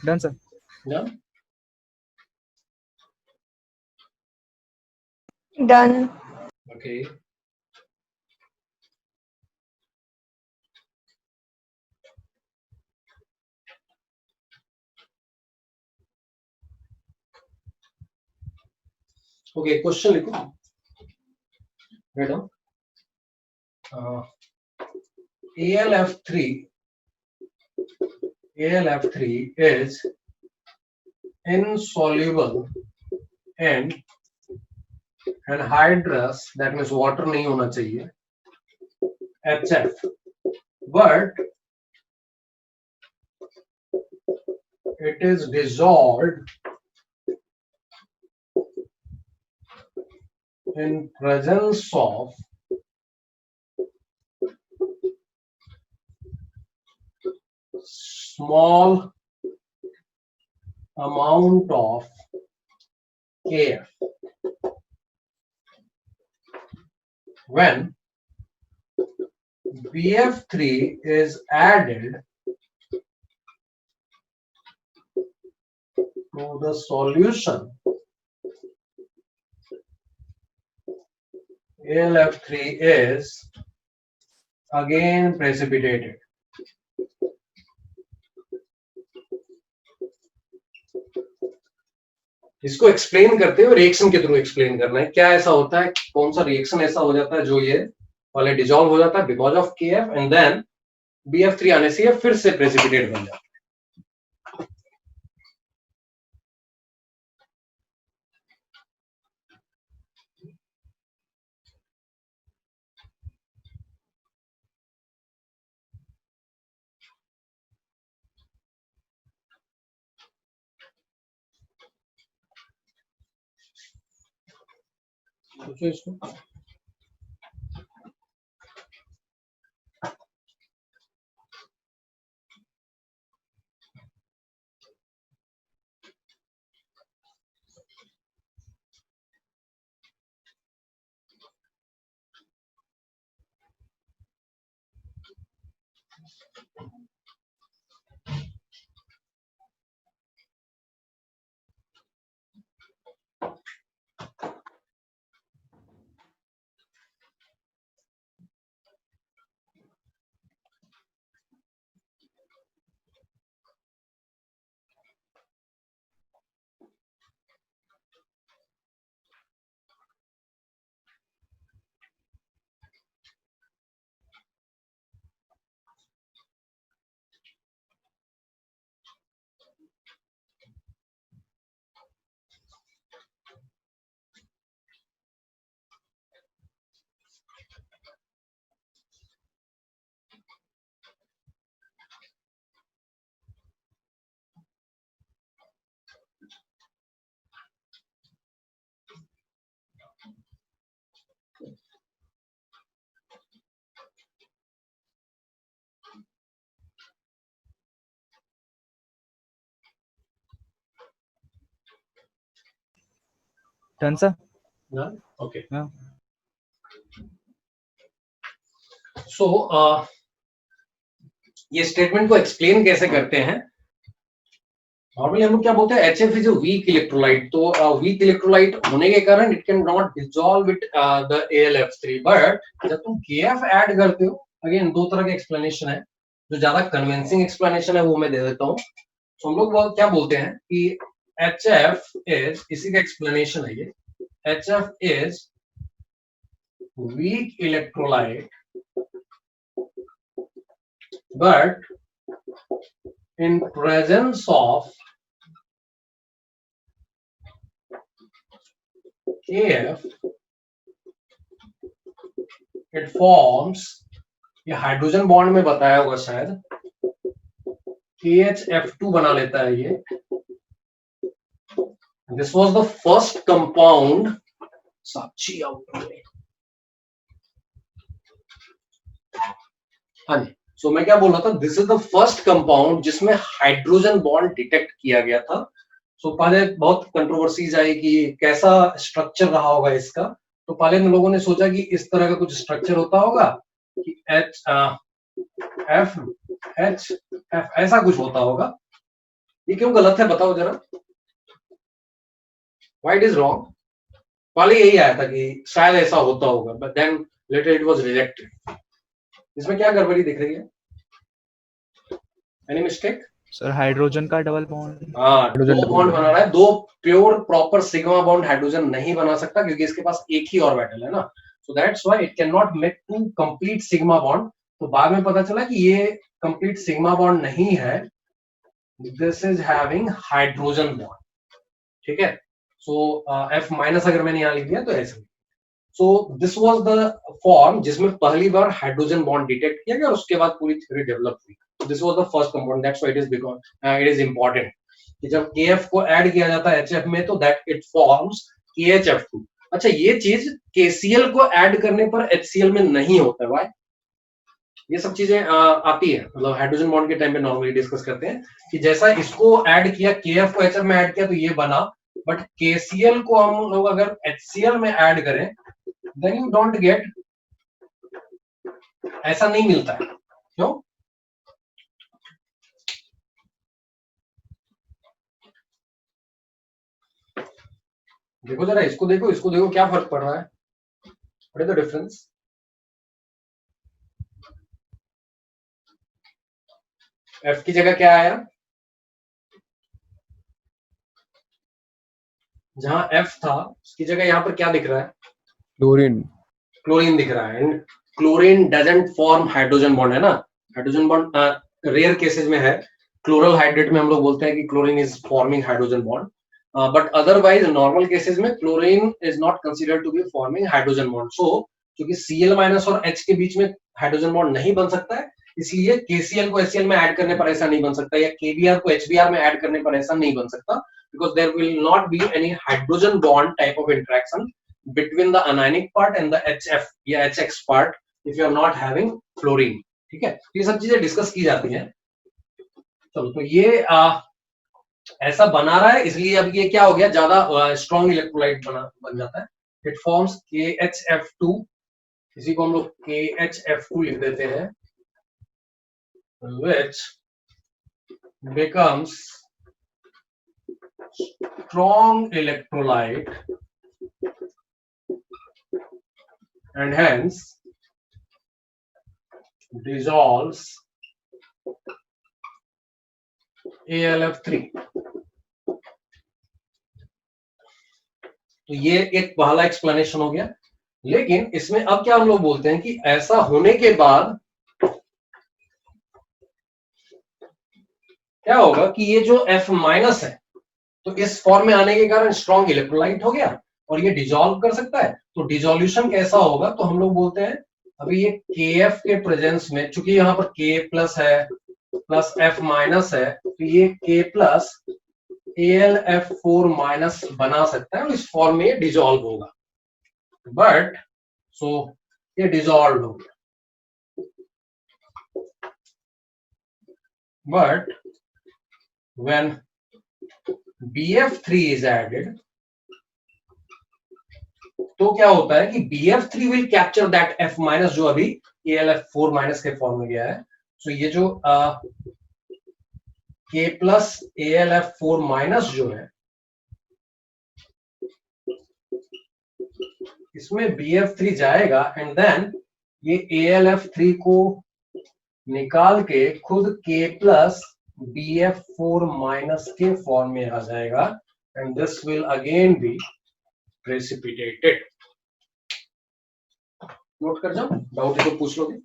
Done, sir. Done? Done. Okay. Okay, question लिखो। Read down. AlF3 is insoluble in anhydrous, that means water नहीं होना चाहिए, HF, but it is dissolved in presence of small amount of Kf when BF3 is added to the solution. AlF3 is again precipitated. इसको एक्सप्लेन करते हुए रिएक्शन के थ्रू एक्सप्लेन करना है, क्या ऐसा होता है, कौन सा रिएक्शन ऐसा हो जाता है जो ये वाले डिजॉल्व हो जाता है because of KF and then BF3 आने से ये फिर से प्रेसिपिटेट बन जाता है। सोचो इसको। Done, sir. Done? Okay. Yeah. So ये स्टेटमेंट को एक्सप्लेन कैसे करते हैं? नॉर्मली हम लोग क्या बोलते हैं, HF is a weak electrolyte. तो वीक इलेक्ट्रोलाइट होने के कारण it can not dissolve with the AlF3. But जब तुम KF ऐड करते हो, अगेन दो तरह के एक्सप्लेनेशन है. जो ज्यादा कन्विंसिंग एक्सप्लेनेशन है वो मैं दे देता हूँ. तो हम लोग क्या बोलते हैं कि HF इज, इसी का एक्सप्लेनेशन है ये, HF is weak electrolyte, but in presence of KF it forms, ये हाइड्रोजन बॉन्ड में बताया होगा शायद, KHF2 बना लेता है ये. This was the first compound. Sakshi out. हाँ जी. सो मैं क्या बोल रहा था, this is the first compound जिसमें हाइड्रोजन बॉन्ड डिटेक्ट किया गया था. सो पहले बहुत कंट्रोवर्सीज आई कि कैसा स्ट्रक्चर रहा होगा इसका. तो पहले इन लोगों ने सोचा कि इस तरह का कुछ स्ट्रक्चर होता होगा कि HF ऐसा कुछ होता होगा. ये क्यों गलत है बताओ जरा, व्हाई इट इज रॉन्ग. पहले यही आया था कि शायद ऐसा होता होगा, but then later it was rejected. इसमें क्या गड़बड़ी दिख रही है? Any mistake? सर हाइड्रोजन का डबल बॉन्ड. हाँ, दो बॉन्ड बना रहा है. दो pure proper sigma bond hydrogen नहीं बना सकता क्योंकि इसके पास एक ही ऑर्बिटल है ना. So that's why it can not make two complete sigma bond. तो बाद में पता चला कि ये कंप्लीट सिग्मा बॉन्ड नहीं है, this is having hydrogen bond. ठीक है. सो F माइनस अगर मैंने यहाँ लिख दिया तो ऐसे. So this was the form जिसमें पहली बार हाइड्रोजन बॉन्ड डिटेक्ट किया गया और उसके बाद पूरी थ्योरी डेवलप हुई. This was the first compound. That's why it is because it is important कि जब KF को ऐड किया जाता है HF में तो दैट इट फॉर्म्स KHF2. अच्छा, ये चीज KCl को ऐड करने पर HCl में नहीं होता है. व्हाई? ये सब चीजें आती है, मतलब हाइड्रोजन बॉन्ड के टाइम पे नॉर्मली डिस्कस करते हैं कि जैसा इसको ऐड किया, KF को HF में ऐड किया तो ये बना, बट KCl को हम लोग अगर HCl में ऐड करें then you don't get, ऐसा नहीं मिलता है. क्यों? देखो जरा, इसको देखो क्या फर्क पड़ रहा है. What is the difference? F की जगह क्या आया? जहां F था उसकी जगह यहाँ पर क्या दिख रहा है? क्लोरीन दिख रहा है. And chlorine doesn't form hydrogen bond, है ना. हाइड्रोजन बॉन्ड रेयर केसेस में है. क्लोरल हाइड्रेट में हम लोग बोलते हैं कि chlorine is forming hydrogen bond, but otherwise normal cases में chlorine is not considered to be forming hydrogen bond. So क्योंकि Cl माइनस और H के बीच में हाइड्रोजन बॉन्ड नहीं बन सकता है, इसलिए KCl को HCl में ऐड करने पर ऐसा नहीं बन सकता, या KBr को HBr में ऐड करने पर ऐसा नहीं बन सकता, because there will not be any hydrogen bond type of interaction between the anionic part and the HF या HX part if you are not having fluorine. ठीक है. ये सब चीजें डिस्कस की जाती हैं. चलो, तो ये ऐसा बना रहा है, इसलिए अब ये क्या हो गया, ज्यादा स्ट्रॉन्ग इलेक्ट्रोलाइट बन जाता है. It forms KHF2. इसी को हम लोग KHF2 लिख देते हैं, which becomes strong electrolyte and hence dissolves AlF3. तो ये एक पहला एक्सप्लेनेशन हो गया. लेकिन इसमें अब क्या हम लोग बोलते हैं कि ऐसा होने के बाद क्या होगा कि ये जो F माइनस है तो इस फॉर्म में आने के कारण स्ट्रॉन्ग इलेक्ट्रोलाइट हो गया और ये डिजॉल्व कर सकता है. तो डिजोल्यूशन कैसा होगा, तो हम लोग बोलते हैं अभी ये KF के प्रेजेंस में, चूंकि यहाँ पर K प्लस है प्लस F माइनस है, तो ये K प्लस AlF4 माइनस बना सकता है और इस फॉर्म में ये डिजॉल्व होगा. बट सो ये डिजॉल्व हो गया, but when BF3 is added, तो क्या होता है कि BF3 will capture that F minus जो अभी AlF4 माइनस के फॉर्म में गया है. तो ये जो K प्लस AlF4 माइनस जो है इसमें BF3 जाएगा एंड देन ये AlF3 को निकाल के खुद K प्लस BF4 माइनस के फॉर्म में आ जाएगा and this will again B precipitated. Note कर जाओ, डाउट है तो पूछ लोगे.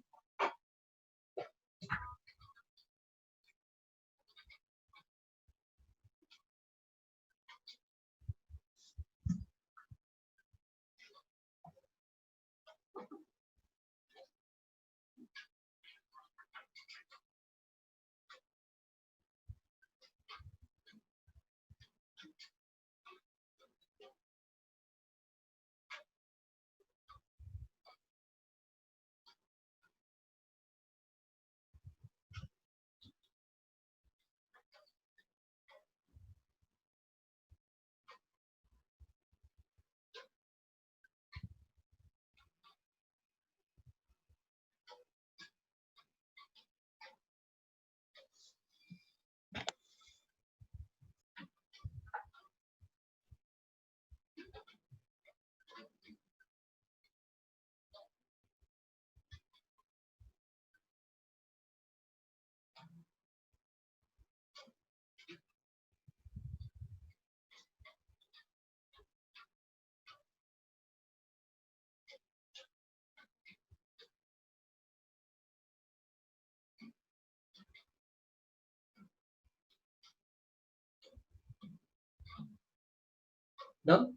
Done?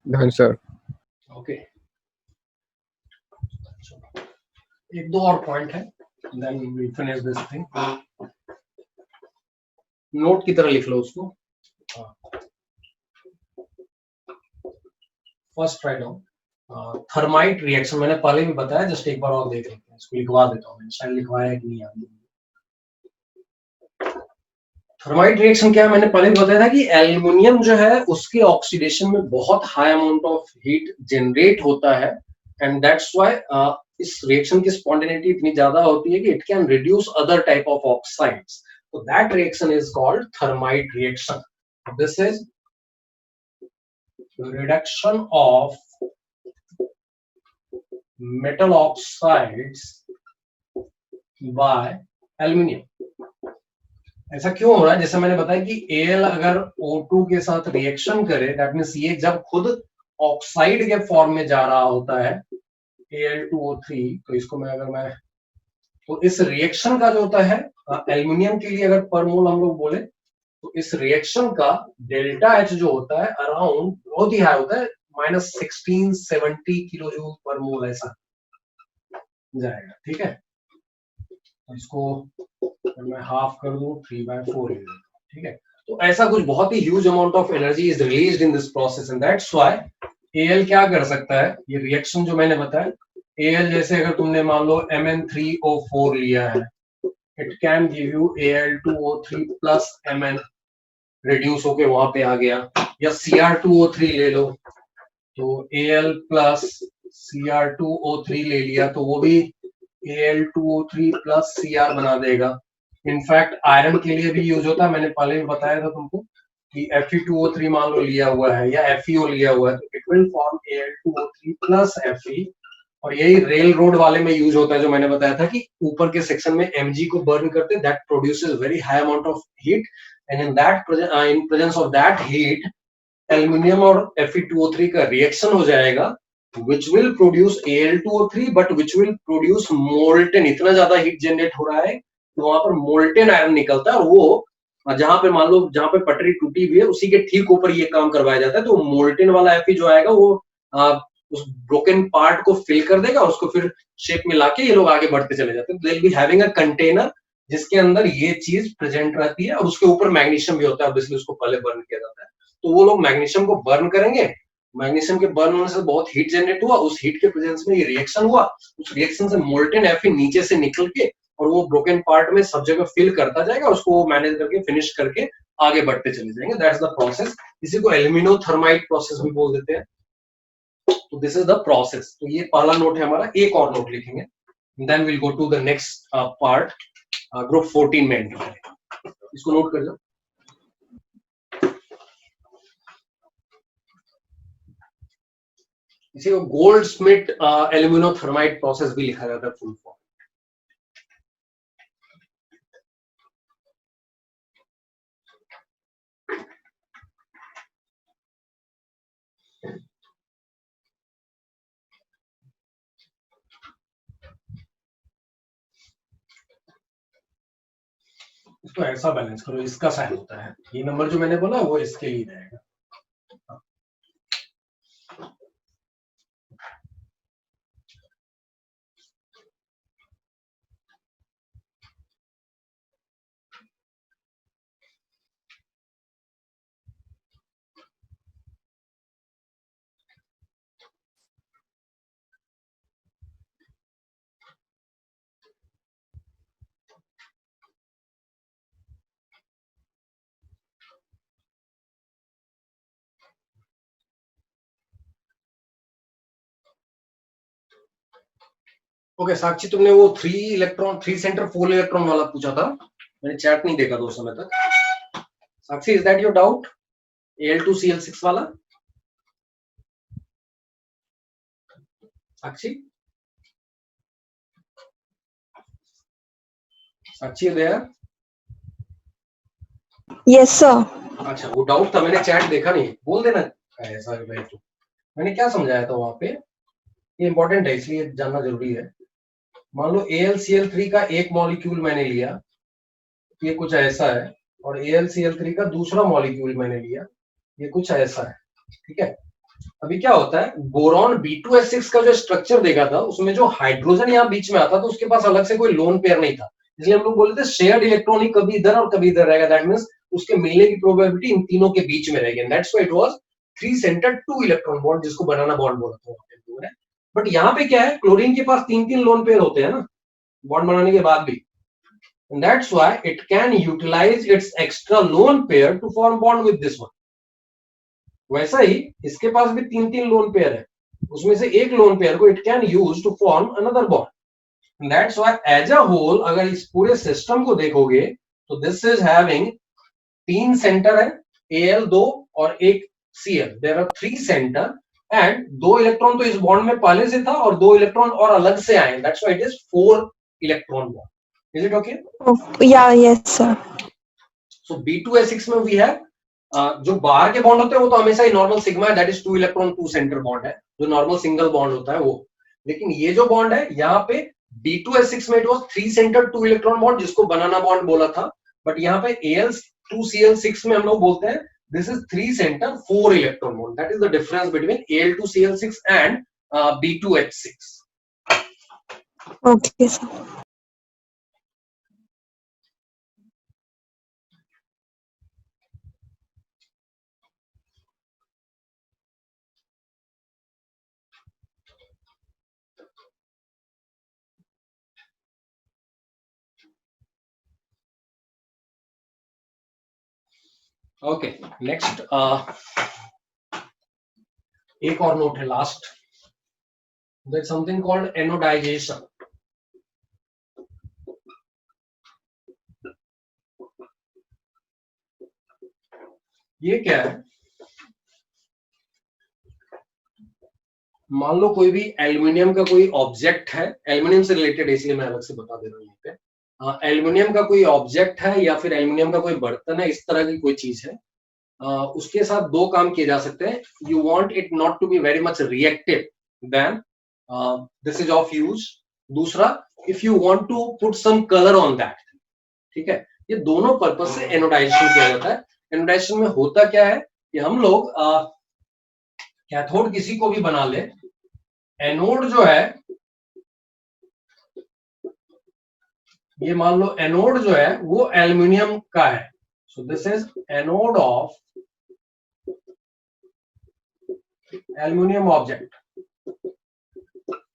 Done, sir. ओके. एक दो और पॉइंट है then we finish this thing. Note की तरह लिख लो उसको. First write down thermite reaction. मैंने पहले भी बताया, जस्ट एक बार और देख लेते हैं. इसको लिखवा देता हूँ, मैंने शायद लिखवाया है कि नहीं याद. थर्माइट रिएक्शन क्या है, मैंने पहले भी बताया था कि एल्युमिनियम जो है उसके ऑक्सीडेशन में बहुत high amount of heat generate होता है and that's why this reaction की स्पॉन्टेनिटी इतनी ज्यादा होती है कि it can reduce other type of oxides. तो that reaction is called thermite reaction. This is reduction of metal oxides by aluminium. ऐसा क्यों हो रहा है? जैसे मैंने बताया कि Al अगर O2 के साथ रिएक्शन करे दैट मींस ये जब खुद ऑक्साइड के फॉर्म में जा रहा होता है Al2O3, तो इसको तो इस रिएक्शन का जो होता है एल्युमिनियम के लिए अगर पर मोल हम लोग बोले तो इस रिएक्शन का डेल्टा H जो होता है अराउंड बहुत ही हाई होता है, -1670 किलो जूल पर मोल ऐसा जाएगा. ठीक है, इसको मैं हाफ कर दूं 3/4. ठीक है, तो ऐसा कुछ बहुत ही huge amount of energy is released in this process and that's why Al क्या कर सकता है, ये रिएक्शन जो मैंने बताया Al जैसे अगर तुमने मान लो Mn3O4 लिया है, it can give you Al2O3 plus Mn reduce होके वहां पे आ गया. या Cr2O3 ले लो तो Al प्लस Cr2O3 ले लिया तो वो भी Al2O3 प्लस Cr बना देगा. इनफैक्ट आयरन के लिए भी यूज होता है, मैंने पहले भी बताया था तुमको कि Fe2O3 मान लो लिया हुआ है या FeO लिया हुआ है तो it will form Al2O3 plus Fe. और यही रेल रोड वाले में यूज होता है जो मैंने बताया था कि ऊपर के सेक्शन में Mg को बर्न करते that produces very high amount of heat and in presence of that heat aluminium और Fe2O3 का रिएक्शन हो जाएगा which will produce Al2O3 but which will produce molten. इतना ज्यादा हीट जनरेट हो रहा है तो वहां पर मोल्टेन आयरन निकलता है और वो जहां पे मान लो जहां पे पटरी टूटी हुई है उसी के ठीक ऊपर ये काम करवाया जाता है. तो मोल्टेन वाला Fe जो आएगा वो उस ब्रोकन पार्ट को फिल कर देगा, उसको फिर शेप में लाके ये लोग आगे बढ़ते चले जाते हैं. They will be having a container जिसके अंदर ये चीज प्रेजेंट रहती है और उसके ऊपर मैग्नीशियम भी होता है, ऑब्वियसली उसको पहले बर्न किया जाता है। तो वो लोग मैग्नीशियम को बर्न करेंगे, मैग्नीशियम के बर्न होने से बहुत हीट जनरेट हुआ, उस हीट के प्रेजेंस में ये रिएक्शन हुआ, उस रिएक्शन से मोल्टेन Fe नीचे से निकल के और वो ब्रोकन पार्ट में सब जगह फिल करता जाएगा, उसको वो मैनेज करके फिनिश करके आगे बढ़ते चले जाएंगे। That's the process. इसी को एल्यूमिनोथर्माइट प्रोसेस भी बोल देते हैं। तो दिस इज द प्रोसेस। तो ये पहला नोट है हमारा। एक और नोट लिखेंगे, then will go to the next part, group 14 में एंटर करेंगे। इसको नोट कर जाओ। इसी को गोल्डस्मिथ एल्यूमिनोथर्माइट प्रोसेस भी लिखा जाता है फुल फॉर्म। इसको ऐसा बैलेंस करो, इसका साइन होता है, ये नंबर जो मैंने बोला वो इसके लिए रहेगा। ओके साक्षी, तुमने वो 3 सेंटर 4 इलेक्ट्रॉन वाला पूछा था, मैंने चैट नहीं देखा था उस समय तक। Sakshi, is that your doubt, Al2Cl6 वाला? Sakshi, Sakshi there? Yes sir. अच्छा, वो डाउट था, मैंने चैट देखा नहीं, बोल देना ऐसा भाई। तो मैंने क्या समझाया था वहां पे, ये इंपॉर्टेंट है इसलिए जानना जरूरी है। मान लो AlCl3 का एक मॉलिक्यूल मैंने लिया, ये कुछ ऐसा है, और AlCl3 का दूसरा मॉलिक्यूल मैंने लिया, ये कुछ ऐसा है, ठीक है। अभी क्या होता है, बोरॉन B2S6 का जो स्ट्रक्चर देखा था उसमें जो हाइड्रोजन यहाँ बीच में आता था उसके पास अलग से कोई लोन पेयर नहीं था, इसलिए हम लोग बोलते थे शेयर्ड इलेक्ट्रॉन ही कभी इधर और कभी इधर रहेगा। दैट मींस उसके मिलने की प्रोबेबिलिटी इन तीनों के बीच में रहेगी। That's why it was 3 centred 2 electron bond, जिसको बनाना बॉन्ड बोला था। बट यहाँ पे क्या है, क्लोरीन के पास 3-3 लोन पेयर होते हैं ना बॉन्ड बनाने के बाद भी, and that's why it can utilize its extra lone pair to form bond with this one। वैसा ही इसके पास भी 3-3 लोन पेयर है, उसमें से एक लोन पेयर को it can use to form another bond, and that's why as a whole अगर इस पूरे सिस्टम को देखोगे तो this is having 3 सेंटर है, Al2 और एक Cl, there are 3 centre and 2 electron तो इस बॉन्ड में पहले से था और 2 इलेक्ट्रॉन और अलग से आए, that's why it is 4 electron bond. Is it okay? Yeah, yes sir. So B2S6 में we have जो बाहर के बॉन्ड होते हैं वो तो हमेशा ही नॉर्मल सिग्मा है, that is 2 electron 2 centre bond है, जो नॉर्मल सिंगल बॉन्ड होता है वो। लेकिन ये जो बॉन्ड है यहाँ पे B2S6 में it was 3 centre 2 electron bond, जिसको बनाना बॉन्ड बोला था। बट यहाँ पे Al2Cl6 में हम लोग बोलते हैं this is 3 centre 4 electron bond. That is the difference between Al2Cl6 and B2H6। Okay sir. Okay next, एक और नोट है last, that something called anodization. ये क्या है, मान लो कोई भी एल्युमिनियम का कोई ऑब्जेक्ट है, एल्युमिनियम से रिलेटेड इसलिए मैं अलग से बता दे रहा हूँ यहाँ पे। एल्युमिनियम का कोई ऑब्जेक्ट है या फिर एल्युमिनियम का कोई बर्तन है, इस तरह की कोई चीज है, उसके साथ दो काम किए जा सकते हैं। You want it not to be very much reactive then this is of use. दूसरा, if you want to put some colour on that, ठीक है। ये दोनों पर्पज से एनोडाइजेशन किया जाता है। एनोडाइजेशन में होता क्या है कि हम लोग कैथोड किसी को भी बना ले, एनोड जो है ये मान लो एनोड जो है वो एल्यूमिनियम का है, so this is anode of aluminium object,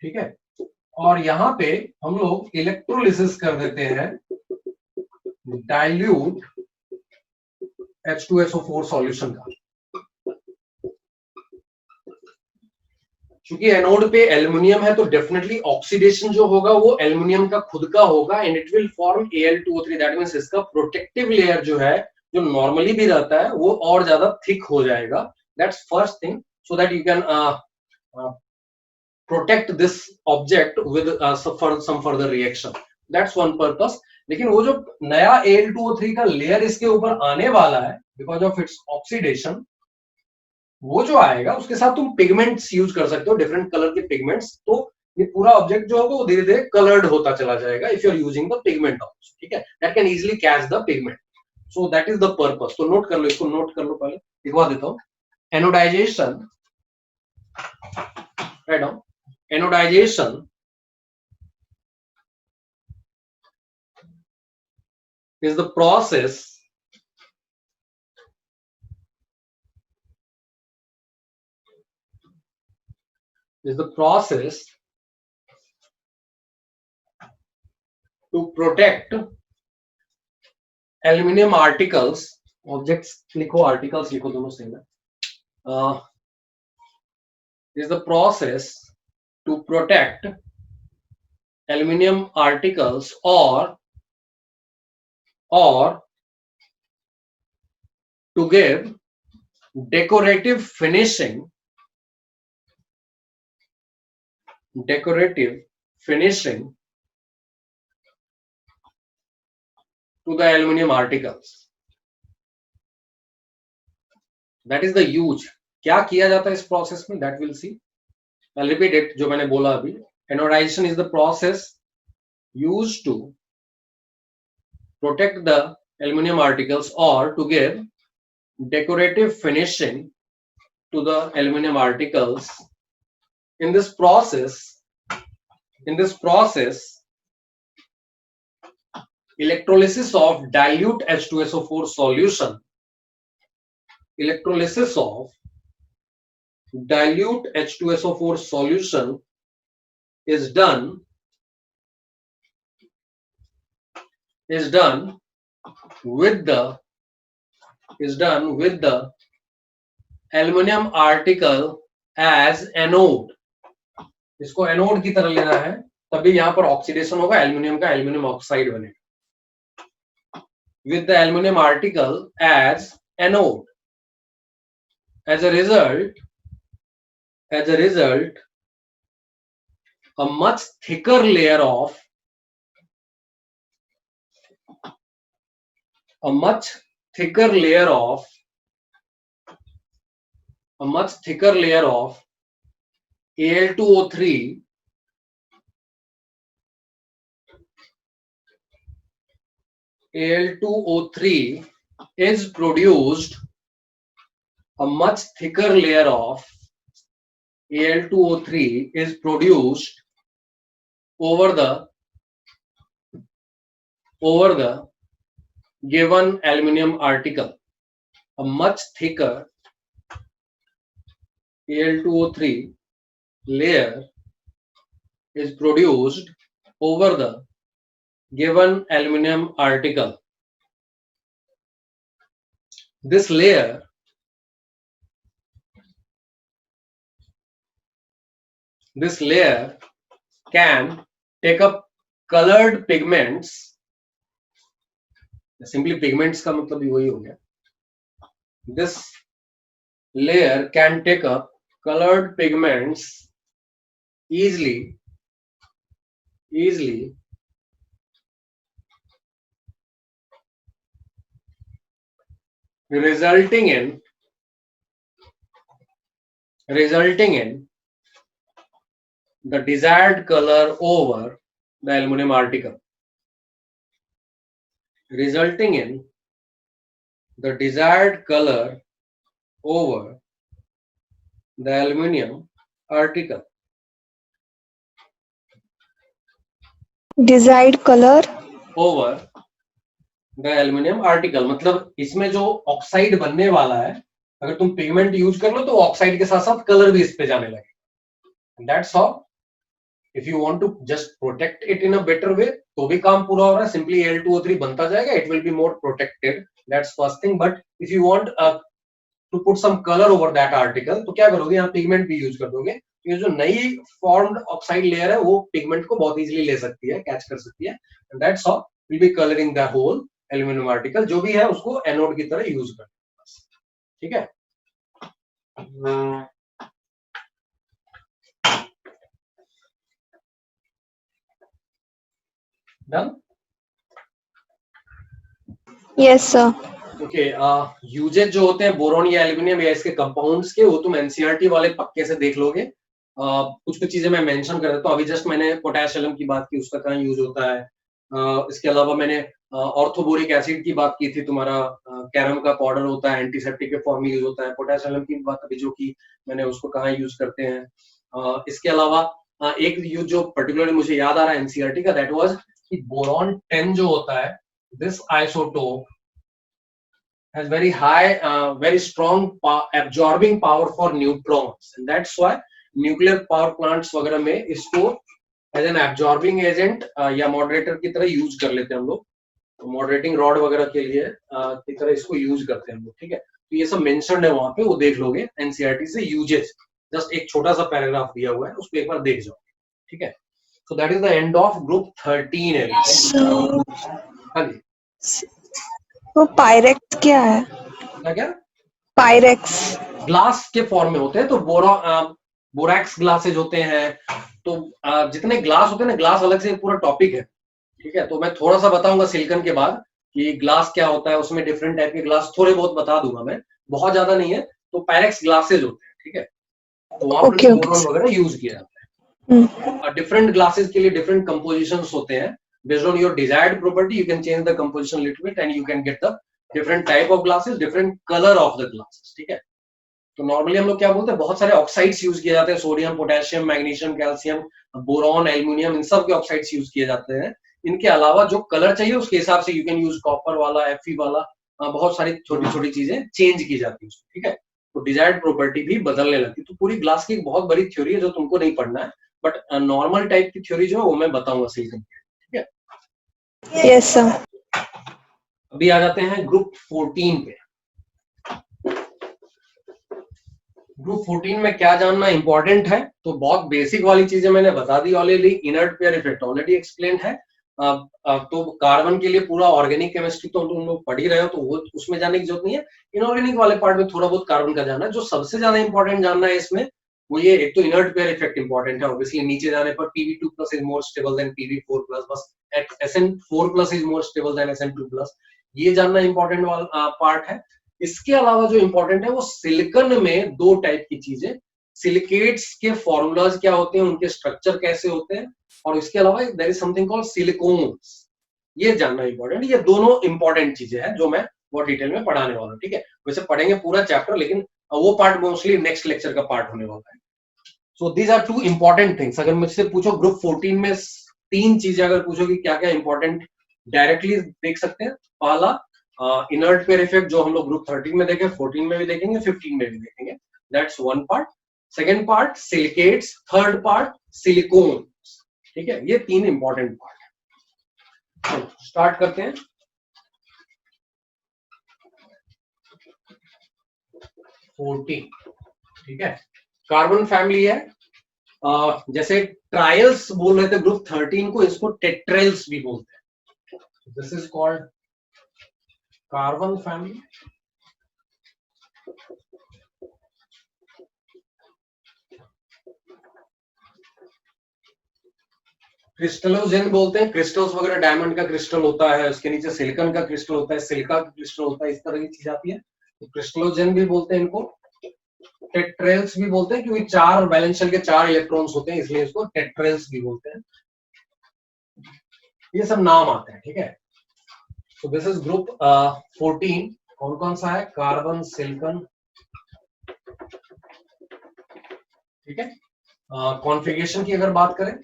ठीक है। और यहां पे हम लोग इलेक्ट्रोलिसिस कर देते हैं डाइल्यूट H2SO4 सॉल्यूशन का। क्योंकि एनोड पे एल्युमिनियम है तो डेफिनेटली ऑक्सीडेशन जो होगा वो एल्युमिनियम का खुद का होगा and it will form Al2O3, that means इसका प्रोटेक्टिव लेयर जो है जो नॉर्मली भी रहता है वो और ज्यादा थिक हो जाएगा। That's first thing, so that you can protect this object with some further reaction, that's one purpose. लेकिन वो जो नया Al2O3 का लेयर इसके ऊपर आने वाला है बिकॉज ऑफ इट्स ऑक्सीडेशन, वो जो आएगा उसके साथ तुम पिगमेंट्स यूज कर सकते हो, डिफरेंट कलर के पिगमेंट्स, तो ये पूरा ऑब्जेक्ट जो होगा वो धीरे धीरे कलर्ड होता चला जाएगा if you are using the pigment also, ठीक है। That can easily catch the pigment, so that is the purpose. तो नोट कर लो, इसको नोट कर लो, पहले लिखवा देता हूं। Anodization, write down, anodization is the process to protect aluminum articles, objects लिखो, articles लिखो, दोनों सेम है, is the process to protect aluminum articles or to give decorative finishing to the aluminum articles. That is the use. क्या किया जाता है इस प्रोसेस में, that we'll see. I'll repeat it, जो मैंने बोला अभी। Anodization is the process used to protect the aluminum articles or to give decorative finishing to the aluminum articles. In this process, electrolysis of dilute H2SO4 solution, electrolysis of dilute H2SO4 solution is done with the aluminum article as anode. इसको एनोड की तरह लेना है, तभी यहां पर ऑक्सीडेशन होगा एल्यूमिनियम का, एल्यूमिनियम ऑक्साइड बनेगा। With the aluminum article as anode. As a result, a much thicker layer of Al2O3 is produced. A much thicker layer of Al2O3 is produced over the given aluminum article. A much thicker Al2O3 layer is produced over the given aluminum article. This layer can take up colored pigments. Simply pigments का मतलब भी वही हो गया. This layer can take up colored pigments easily resulting in the desired color over the aluminum article. Resulting in the desired color over the aluminum article. Desired color over the aluminium article, मतलब इसमें जो ऑक्साइड बनने वाला है, अगर तुम पिगमेंट यूज कर लो तो ऑक्साइड के साथ साथ कलर भी इस पे जाने लगे। That's how if you want to just protect it in a better way तो भी काम पूरा हो रहा है, सिंपली Al2O3 बनता जाएगा, it will be more protected, that's first thing. But if you want to put some colour over that article तो क्या करोगे, यहाँ पिगमेंट भी यूज कर दोगे। ये जो नई फॉर्म्ड ऑक्साइड लेयर है वो पिगमेंट को बहुत इजीली ले सकती है, कैच कर सकती है। That's how will be colouring the whole aluminium article, जो भी है उसको एनोड की तरह यूज कर, ठीक है। Done. Yes, sir. Okay, uses जो होते हैं बोरॉन या एल्यूमिनियम या इसके कंपाउंड्स के, वो तुम एनसीईआरटी वाले पक्के से देख लोगे। कुछ कुछ चीजें मैं मेंशन कर देता हूँ। अभी जस्ट मैंने पोटेशियम की बात की, उसका कहाँ यूज होता है। इसके अलावा मैंने ऑर्थोबोरिक एसिड की बात की थी, तुम्हारा कैरम का पाउडर होता है, एंटीसेप्टिक के फॉर्म में यूज होता है। पोटेशियम की बात अभी जो की मैंने, उसको कहाँ यूज करते हैं। इसके अलावा एक यूज जो पर्टिकुलरली मुझे याद आ रहा है एनसीईआरटी का, दैट वाज कि बोरॉन 10 जो होता है, this isotope has very high, very strong absorbing power for neutrons, and that's why nuclear power plants वगैरह में इसको as an absorbing agent या moderator की तरह यूज कर लेते हैं हम लोग, तो मॉडरेटिंग रॉड वगैरह के लिए की तरह इसको यूज करते हैं हम लोग, ठीक है। तो ये सब मेंशन्ड है वहां पे, वो देख लोगे एनसीईआरटी से। यूजेस जस्ट एक छोटा सा पैराग्राफ दिया हुआ है, उसको एक बार देख जाओ, ठीक है। So that is the end of group 13 है। So, हाँ जी, वो पायरेक्स क्या है? क्या क्या पायरेक्स। ग्लास के फॉर्म में होते हैं, तो बोरैक्स ग्लासेज होते हैं। तो जितने ग्लास होते हैं ना, ग्लास अलग से एक पूरा टॉपिक है, ठीक है। तो मैं थोड़ा सा बताऊंगा सिलिकॉन के बाद कि ग्लास क्या होता है, उसमें डिफरेंट टाइप के ग्लास थोड़े बहुत बता दूंगा मैं, बहुत ज्यादा नहीं है। तो पायरेक्स ग्लासेज होते हैं, ठीक है। तो वहां पर बोरॉन वगैरह यूज किया जाता है। डिफरेंट ग्लासेस के लिए डिफरेंट कंपोजिशंस होते हैं। Based on your desired property you can change the composition little bit and you can get the different type of glasses, different colour of the glasses, ठीक है। तो नॉर्मली हम लोग क्या बोलते हैं, बहुत सारे ऑक्साइड्स यूज किए जाते हैं, sodium, potassium, magnesium, calcium, boron, aluminium, इन सब के ऑक्साइड्स यूज किए जाते हैं। इनके अलावा जो कलर चाहिए उसके हिसाब से यू कैन यूज कॉपर वाला, Fe वाला, बहुत सारी छोटी छोटी चीजें चेंज की जाती है, ठीक है। तो डिजायर्ड प्रॉपर्टी भी बदलने लगती है। तो पूरी ग्लास की एक बहुत बड़ी थ्योरी है जो तुमको नहीं पढ़ना है, बट नॉर्मल टाइप की थ्योरी जो है वो मैं बताऊंगा सिलिकॉन की, ठीक है। Yes sir. अभी आ जाते हैं ग्रुप 14 पे। ग्रुप 14 में क्या जानना इंपॉर्टेंट है, तो बहुत बेसिक वाली चीजें मैंने बता दी already. Inert pair effect already explain है। तो कार्बन के लिए पूरा ऑर्गेनिक केमिस्ट्री तो तुम लोग पढ़ ही रहे हो, तो वो उसमें जाने की जरूरत नहीं है। इनऑर्गेनिक वाले पार्ट में थोड़ा बहुत कार्बन का जानना है। जो सबसे ज्यादा इंपॉर्टेंट जानना है इसमें वो ये, एक तो इनर्ट पेयर इफेक्ट इंपॉर्टेंट है ऑब्वियसली। नीचे जाने पर Pb2+ is more stable then Pb4+, बस Sn4+ is more stable then Sn2+, ये जानना इंपॉर्टेंट वाला पार्ट है। इसके अलावा जो इंपॉर्टेंट है वो सिलिकॉन में दो टाइप की चीजें, सिलिकेट्स के फॉर्मूलाज क्या होते हैं, उनके स्ट्रक्चर कैसे होते हैं, और इसके अलावा there is something called silicones, ये जानना इंपॉर्टेंट। ये दोनों इंपॉर्टेंट चीजें हैं जो मैं बहुत डिटेल में पढ़ाने वाला हूँ, ठीक है। वैसे पढ़ेंगे पूरा चैप्टर, लेकिन वो पार्ट मोस्टली नेक्स्ट लेक्चर का पार्ट होने वाला है। So these are two important things. अगर मुझसे पूछो ग्रुप 14 में तीन चीजें अगर पूछो कि क्या क्या इंपॉर्टेंट, डायरेक्टली देख सकते हैं। पहला इनर्ट पेयर इफेक्ट, जो हम लोग ग्रुप 13 में देखें, 14 में भी देखेंगे, 15 में भी देखेंगे, that's one part. Second part silicates, third part silicon, ठीक है। ये तीन इंपॉर्टेंट पार्ट है। तो स्टार्ट करते हैं। 14, ठीक है। कार्बन फैमिली है। जैसे ट्रायल्स बोल रहे थे ग्रुप 13 को, इसको टेट्रेल्स भी बोलते हैं। This is called carbon family. Crystallogens बोलते हैं, क्रिस्टल्स वगैरह, डायमंड का क्रिस्टल होता है, उसके नीचे सिलिकॉन का क्रिस्टल होता है, सिलिका का क्रिस्टल होता है, इस तरह की चीज आती है, तो क्रिस्टलोजेन भी बोलते हैं इनको। टेट्रेल्स भी बोलते हैं क्योंकि 4 वैलेंस शेल के 4 इलेक्ट्रॉन्स होते हैं, इसलिए इसको टेट्रेल्स भी बोलते हैं। ये सब नाम आते हैं, ठीक है। तो दिस इज ग्रुप 14। कौन कौन सा है, कार्बन, सिलिकॉन, ठीक है। कॉन्फ़िगरेशन की अगर बात करें,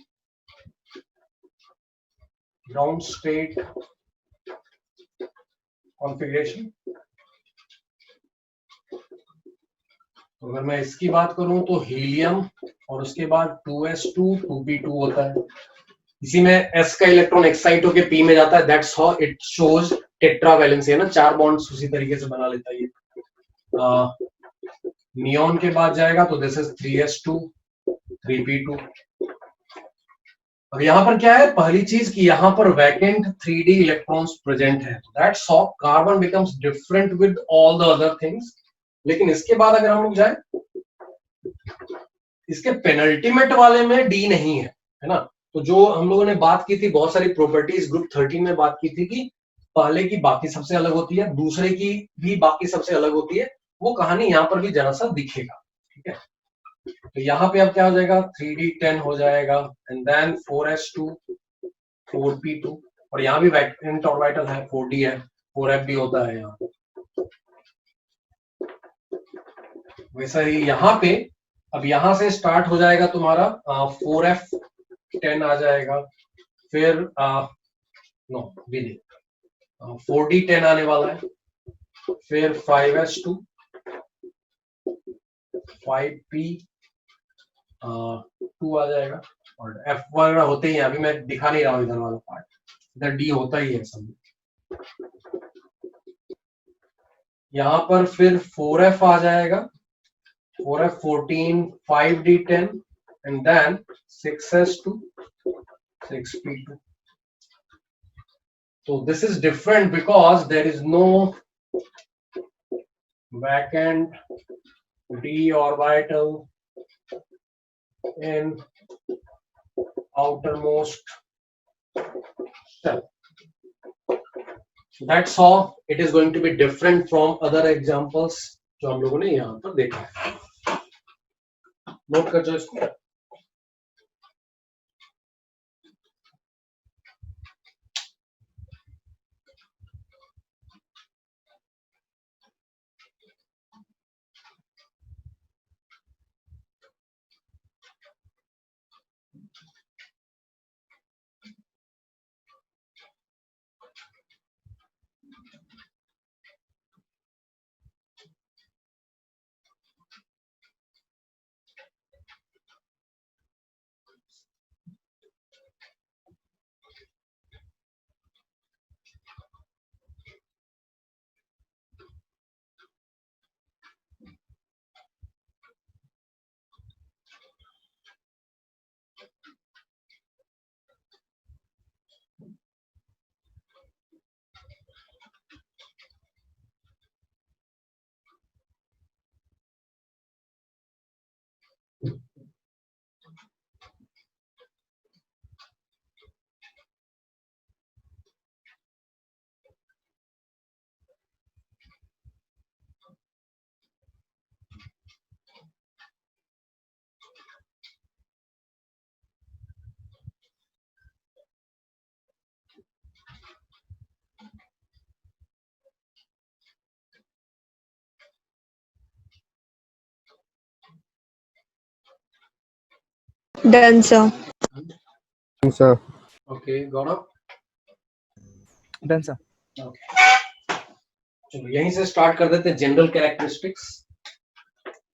ग्राउंड स्टेट कॉन्फ़िगरेशन। तो अगर मैं इसकी बात करूं तो हीलियम और उसके बाद 2s2 2p2 होता है। इसी में s का इलेक्ट्रॉन एक्साइट होके p में जाता है, that's how it shows tetravalency, है ना, 4 बॉन्ड्स उसी तरीके से बना लेता है ये। नियॉन के बाद जाएगा तो दिस इज 3s2 3p2। अब यहां पर क्या है, पहली चीज कि यहां पर वैकेंट 3d इलेक्ट्रॉन्स प्रेजेंट है, that's how carbon becomes different with all the other things. लेकिन इसके बाद अगर हम लोग जाए, इसके पेनल्टीमेट वाले में डी नहीं है ना। तो जो हम लोगों ने बात की थी, बहुत सारी प्रॉपर्टीज ग्रुप 13 में बात की थी कि पहले की बाकी सबसे अलग होती है, दूसरे की भी बाकी सबसे अलग होती है, वो कहानी यहाँ पर भी जरा सा दिखेगा, ठीक है। तो यहाँ पे अब क्या हो जाएगा, 3d10 हो जाएगा एंड देन 4s2 4p2, और यहाँ भी वैकेंट ऑर्बिटल है, 4d है, 4f भी होता है यहाँ। वैसा ही यहाँ पे अब यहाँ से स्टार्ट हो जाएगा तुम्हारा 4f10 आ जाएगा, फिर नो विधि 4d10 आने वाला है, फिर 5s2 5p2 आ जाएगा, और f वगैरह होते ही हैं, अभी मैं दिखा नहीं रहा हूँ इधर वाला पार्ट, इधर d होता ही है सब। यहाँ पर फिर 4f आ जाएगा, 4f14 5d10 and then 6s2 6p2. So this is different because there is no vacant d orbital in outermost shell. That's how it is going to be different from other examples जो हम लोगों ने यहाँ पर देखा है। नोट कर जो इसको। Done, sir. Sir. Okay, Gaurav. Done, sir. Okay. चलो यहीं से स्टार्ट कर देते हैं, general characteristics.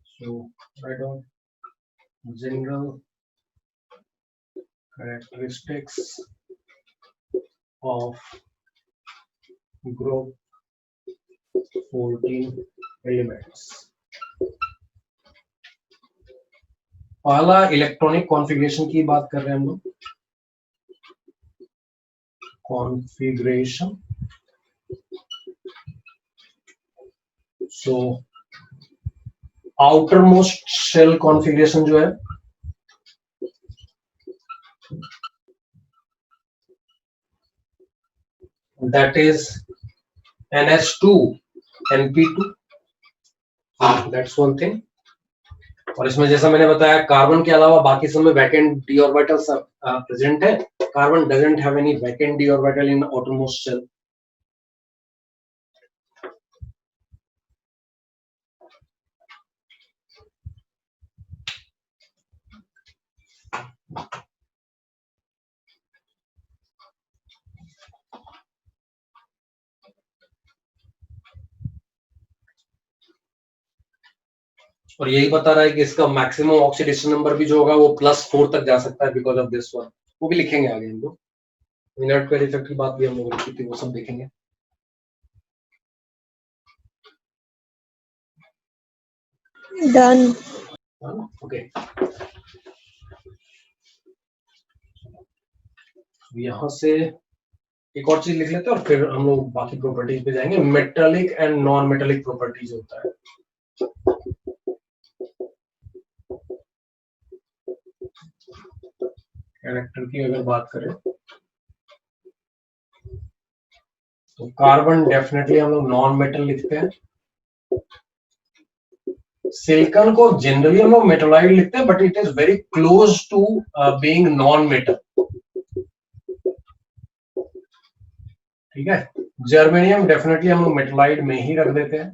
So write down general characteristics of group 14 elements. पहला इलेक्ट्रॉनिक कॉन्फ़िगरेशन की बात कर रहे हैं हम लोग, configuration. So outer most shell configuration जो है, that is ns2 np2, that's one thing. और इसमें जैसा मैंने बताया, कार्बन के अलावा बाकी सब में वैकेंट d ऑर्बिटल प्रेजेंट है, carbon doesn't have any vacant d orbital in outermost shell. और यही बता रहा है कि इसका मैक्सिमम ऑक्सीडेशन नंबर भी जो होगा वो +4 तक जा सकता है बिकॉज ऑफ दिस वन। वो भी लिखेंगे आगे हम लोग, इनर्ट पेयर इफेक्ट की बात भी हम लोग लिखी थी, वो सब देखेंगे। डन। ओके, यहां से एक और चीज लिख लेते हैं और फिर हम लोग बाकी प्रॉपर्टीज पे जाएंगे। Metallic and non metallic properties होता है। कैरेक्टर की अगर बात करें तो कार्बन डेफिनेटली हम लोग नॉन मेटल लिखते हैं। सिलिकॉन को जनरली हम लोग मेटलाइड लिखते हैं, but it is very close to being non metal. ठीक है, जर्मेनियम डेफिनेटली हम लोग मेटलाइड में ही रख देते हैं।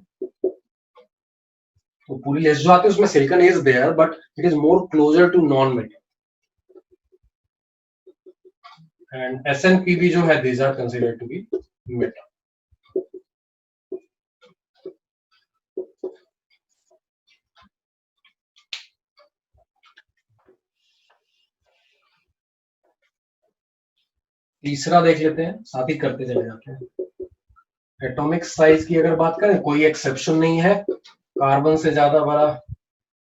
तो पूरी लिस्ट जो आती है उसमें silicon is there, but it is more closer to non metal. And SnPb जो है, these are considered to be metal. तीसरा देख लेते हैं, साथ ही करते चले जाते हैं। एटॉमिक साइज की अगर बात करें, कोई एक्सेप्शन नहीं है। कार्बन से ज्यादा बड़ा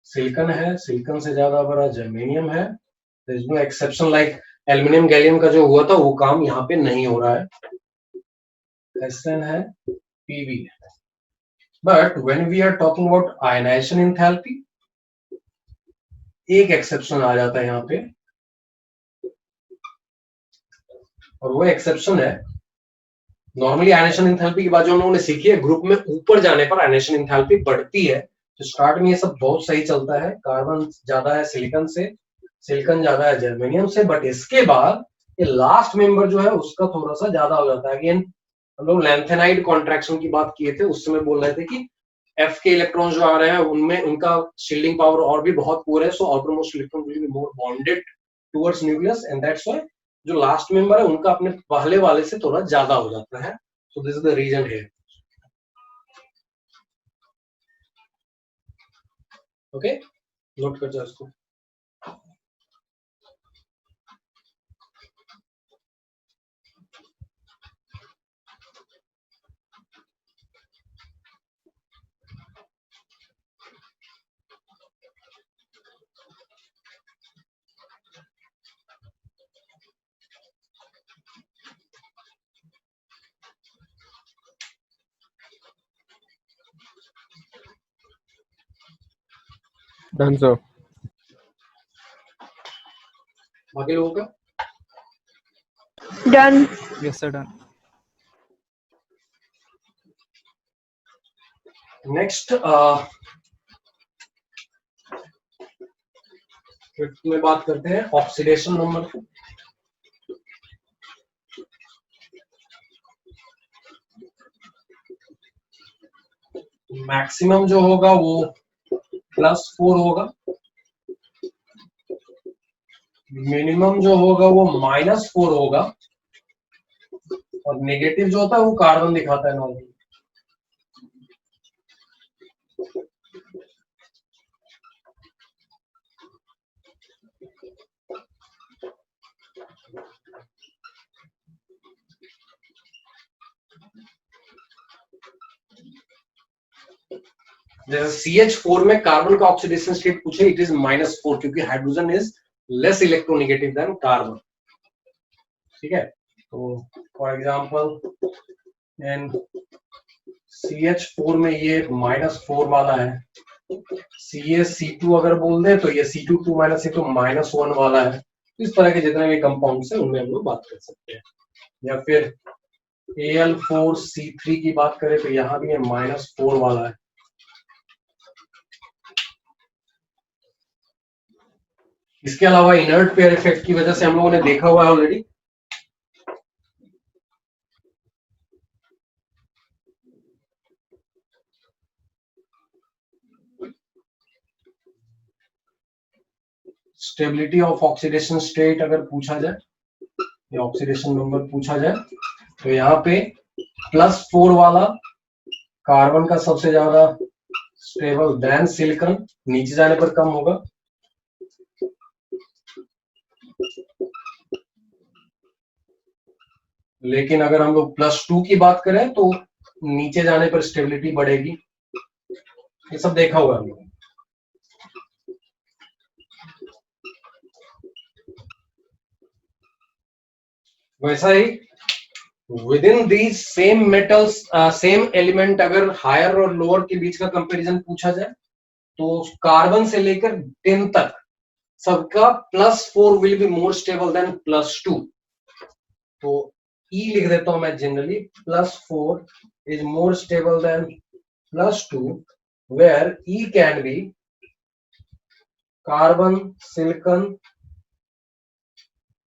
सिलिकॉन है, सिलिकॉन से ज्यादा बड़ा जर्मेनियम है। There is no exception like aluminium gallium का जो हुआ था वो काम यहाँ पे नहीं हो रहा है। Sn है, Pb है। But when we are talking about ionization enthalpy, एक एक्सेप्शन आ जाता है यहाँ पे, और वो एक्सेप्शन है नॉर्मली आयनाइजेशन एंथैल्पी की बात जो हम लोगों ने सीखी है, ग्रुप में ऊपर जाने पर आयनाइजेशन एंथैल्पी बढ़ती है। तो स्टार्ट में ये सब बहुत सही चलता है, कार्बन ज्यादा है सिलिकॉन से, सिलिकॉन ज्यादा है जर्मेनियम से, बट इसके बाद ये लास्ट मेंबर जो है उसका थोड़ा सा ज्यादा हो जाता है। अगेन हम लोग लैंथेनाइड कॉन्ट्रैक्शन की बात किए थे, उस समय बोल रहे थे कि F के इलेक्ट्रॉन जो आ रहे हैं उनमें उनका शील्डिंग पावर और भी बहुत पुअर है, so outermost electron will be more bonded towards nucleus, and that's why जो लास्ट मेंबर है उनका अपने पहले वाले से थोड़ा ज्यादा हो जाता है। So this is the reason here. Okay, note कर जाओ इसको। Done, sir. बाकी लोगों का done. Yes, sir, done. Next fifth में बात करते हैं ऑक्सीडेशन नंबर। मैक्सिमम जो होगा वो +4 होगा, मिनिमम जो होगा वो -4 होगा, और नेगेटिव जो होता है वो कार्बन दिखाता है नॉर्मली। जैसे CH4 में कार्बन का ऑक्सीडेशन स्टेट पूछे, इट इज -4, क्योंकि hydrogen is less electronegative than carbon. ठीक है, तो फॉर एग्जांपल एंड CH4 में ये -4 वाला है, CaC2 अगर बोल दे तो ये C2 2 ये तो -1 वाला है। इस तरह के जितने भी कंपाउंड्स हैं उनमें हम लोग बात कर सकते हैं। या फिर Al4C3 की बात करें तो यहाँ भी ये -4 वाला है। इसके अलावा इनर्ट पेयर इफेक्ट की वजह से हम लोगों ने देखा हुआ है already, stability of oxidation state अगर पूछा जाए या ऑक्सीडेशन नंबर पूछा जाए तो यहाँ पे +4 वाला कार्बन का सबसे ज्यादा स्टेबल देन सिलिकॉन, नीचे जाने पर कम होगा। लेकिन अगर हम लोग +2 की बात करें तो नीचे जाने पर स्टेबिलिटी बढ़ेगी। ये सब देखा हुआ है हम लोग। वैसा ही within these same metals same element अगर हायर और लोअर के बीच का कंपैरिजन पूछा जाए तो कार्बन से लेकर टिन तक सबका +4 will be more stable than +2। तो E लिख देता हूं मैं generally, +4 is more stable than +2 where E can be carbon, silicon,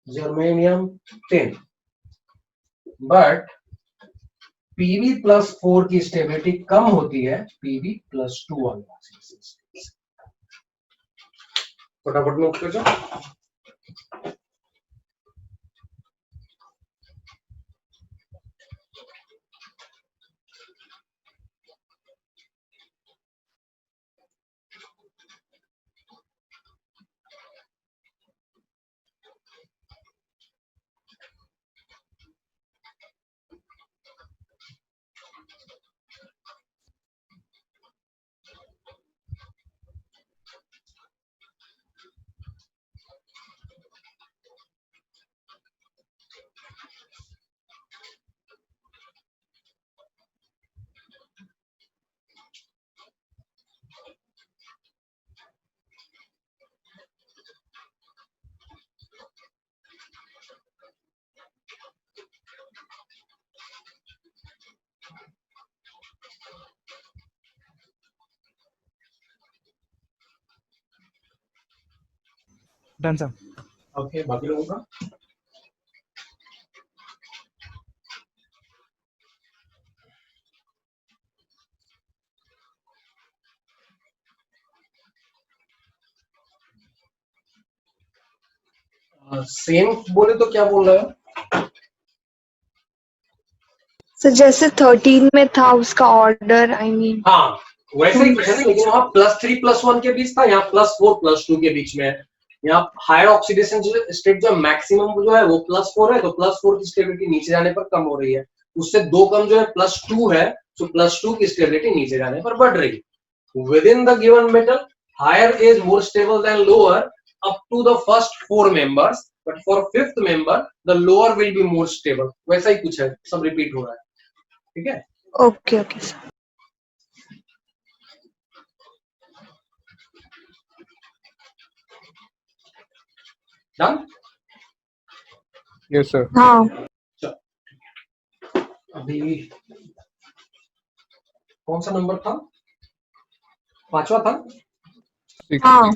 germanium, tin. But Pb+4 की स्टेबिलिटी कम होती है Pb+2 वाले। फटाफट नोट कर जाओ। Done sir. ओके, बाकी लोगों का सेम बोले तो क्या बोल रहा है? सर जैसे 13 में था उसका ऑर्डर, आई मीन हाँ वैसे ही क्वेश्चन है, लेकिन वहाँ +3+1 के बीच था, यहाँ +4+2 के बीच में है। यहाँ हायर ऑक्सीडेशन स्टेट जो मैक्सिमम जो है वो +4 है, तो +4 की स्टेबिलिटी नीचे जाने पर कम हो रही है। उससे 2 कम जो है +2 है, तो +2 की स्टेबिलिटी नीचे जाने पर बढ़ रही है। Within the given metal higher is more stable than lower up to the first 4 members, but for 5th member the lower will be more stable. वैसा ही कुछ है, सब रिपीट हो रहा है। ठीक है, okay okay sir. Done. Yes, sir. हाँ अभी कौन सा नंबर था? 5वां था। Six. हाँ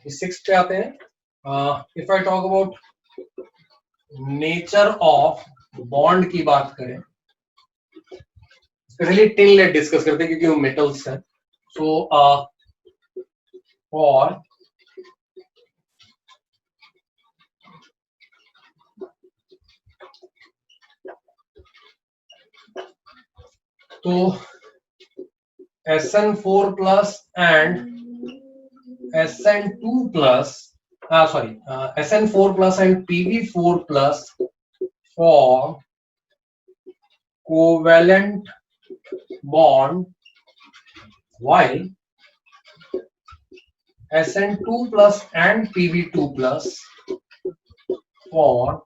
6 पे आते हैं। If I talk about nature of bond की बात करें, स्पेशली टिन लेड डिस्कस करते हैं क्योंकि वो मेटल्स है। सो और तो SN4+ and SN2+, SN4+ and Pb4+ form covalent bond, while SN2+ and Pb2+ form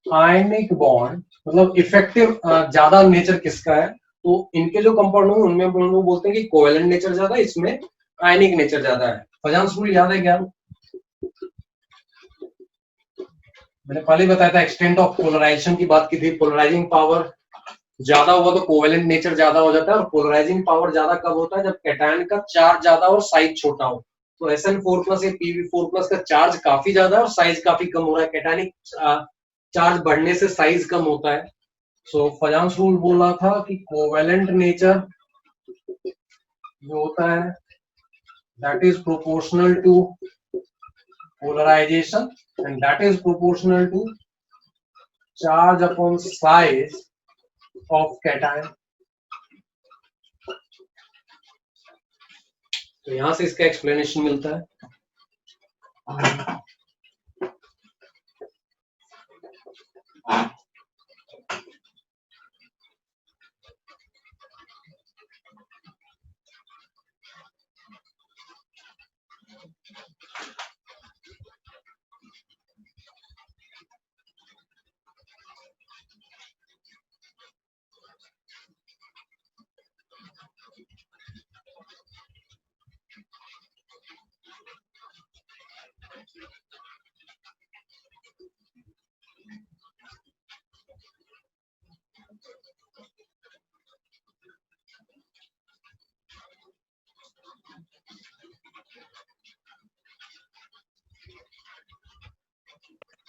ionic bond. मतलब इफेक्टिव ज्यादा नेचर किसका है? तो इनके जो कंपाउंड होंगे उनमें हम लोग बोलते हैं कि कोवेलेंट नेचर ज्यादा है, इसमें आयनिक नेचर ज्यादा है। फजांस रूल याद है क्या? मैंने पहले बताया था, एक्सटेंट ऑफ पोलराइजेशन की बात की थी। पोलराइजिंग पावर ज्यादा होगा तो कोवेलेंट नेचर ज्यादा हो जाता है, और पोलराइजिंग पावर ज्यादा कब होता है? जब कैटायन का चार्ज ज्यादा और साइज छोटा हो। तो SN4+ या Pb4+ का चार्ज काफी ज्यादा है और साइज काफी कम हो रहा है। कैटायनिक चार्ज बढ़ने से साइज कम होता है। सो फजांस रूल बोला था कि कोवेलेंट नेचर जो होता है that is proportional to polarization and that is proportional to charge upon size of cation. तो यहां से इसका एक्सप्लेनेशन मिलता है।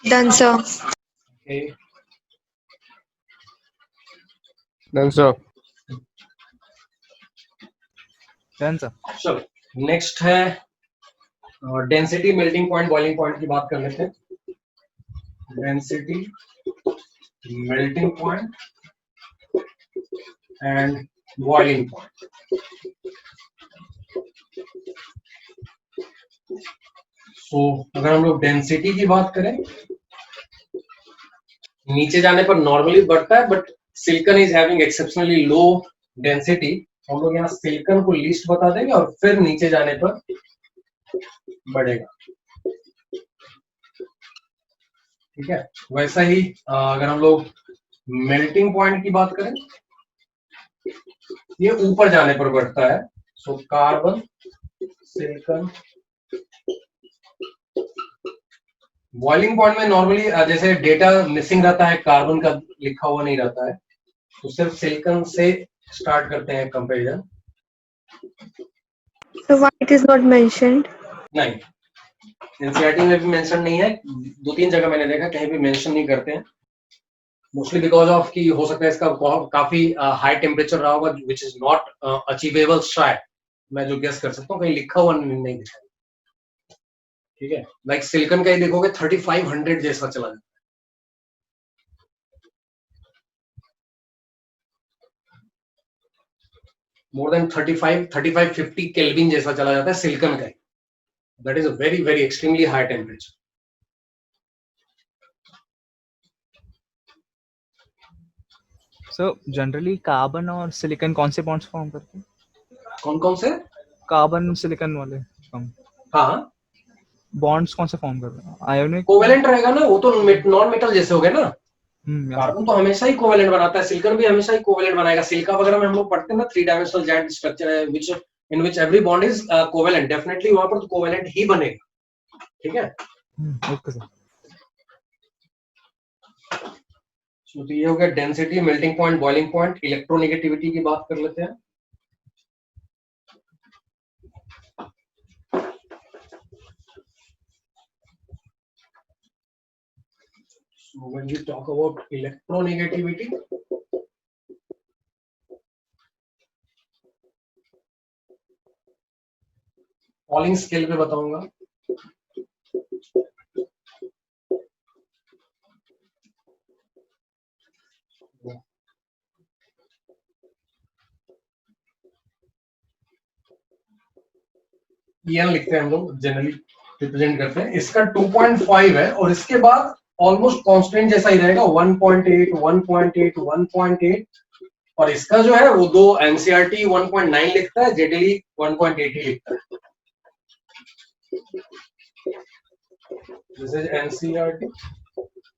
Done, sir. Okay. Done, sir. Done, sir. चलो नेक्स्ट है density, melting point, boiling point की बात कर लेते हैं। Density, melting point and boiling point. So अगर हम लोग डेंसिटी की बात करें, नीचे जाने पर नॉर्मली बढ़ता है, but silicon is having exceptionally low density. हम लोग यहाँ सिलिकॉन को लीस्ट बता देंगे और फिर नीचे जाने पर बढ़ेगा। ठीक है, वैसा ही अगर हम लोग मेल्टिंग पॉइंट की बात करें, ये ऊपर जाने पर बढ़ता है। So carbon, silicon. Boiling point में नॉर्मली जैसे डेटा मिसिंग रहता है, कार्बन का लिखा हुआ नहीं रहता है, तो सिर्फ सिलिकॉन से स्टार्ट करते हैं comparison. So why it is not mentioned? नहीं, एनसीईआरटी में भी मेंशन नहीं है, 2-3 जगह मैंने देखा कहीं भी मेंशन नहीं करते हैं। मोस्टली बिकॉज ऑफ कि हो सकता है इसका काफी हाई टेम्परेचर रहा होगा, विच इज नॉट अचीवेबल शायद, मैं जो गेस कर सकता हूँ, कहीं लिखा हुआ नहीं दिखा। ठीक है, लाइक सिलिकॉन का ही देखोगे 3500 जैसा चला जाता है। मोर देन 35-50 केल्विन जैसा चला जाता है सिलिकॉन का ही। That is a very very extremely high temperature. So generally carbon और सिलिकॉन कौन से बॉन्ड्स फॉर्म करते हैं? कौन कौन से? कार्बन सिलिकॉन वाले हाँ, बॉन्ड्स कौन से फॉर्म करते हैं? आयोनिक कोवेलेंट रहेगा ना, वो तो नॉन मेटल जैसे हो गए ना। कार्बन तो हमेशा ही कोवेलेंट बनाता है, सिलिकॉन भी हमेशा ही कोवेलेंट बनाएगा। सिलिका वगैरह में हम लोग पढ़ते हैं ना, 3 डायमेंशनल जेड स्ट्रक्चर है, which in which every bond is covalent, definitely वहां पर तो कोवेलेंट ही बनेगा। ठीक है, ओके सर। तो ये हो गया density, melting point, boiling point. Electronegativity की बात कर लेते हैं। So when we talk about electronegativity, polling scale पे बताऊंगा। लिखते हैं हम लोग, जनरली रिप्रेजेंट करते हैं। इसका 2.5 है और इसके बाद ऑलमोस्ट कांस्टेंट जैसा ही रहेगा, 1.8, 1.8, 1.8। और इसका जो है वो दो एनसीईआरटी 1.9 लिखता है, जेडीई 1.8 ही लिखता है। This is NCERT,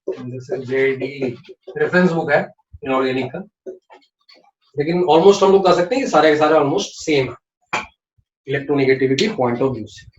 this is JD, reference book है इनऑर्गेनिक का, लेकिन ऑलमोस्ट हम लोग कह सकते हैं कि सारे के सारे ऑलमोस्ट सेम है इलेक्ट्रोनेगेटिविटी पॉइंट ऑफ व्यू से।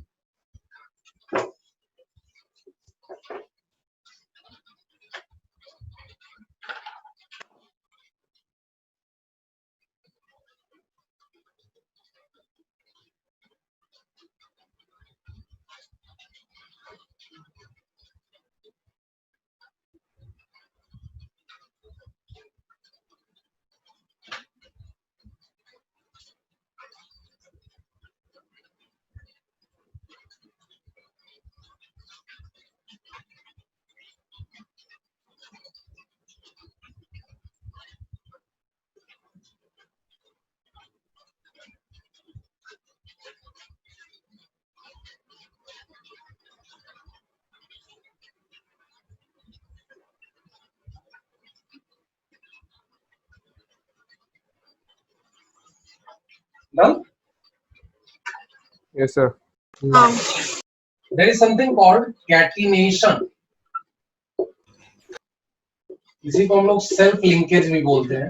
Done? Yes, sir. हाँ. There is something called catenation. इसी को हम लोग सेल्फ लिंकेज भी बोलते हैं.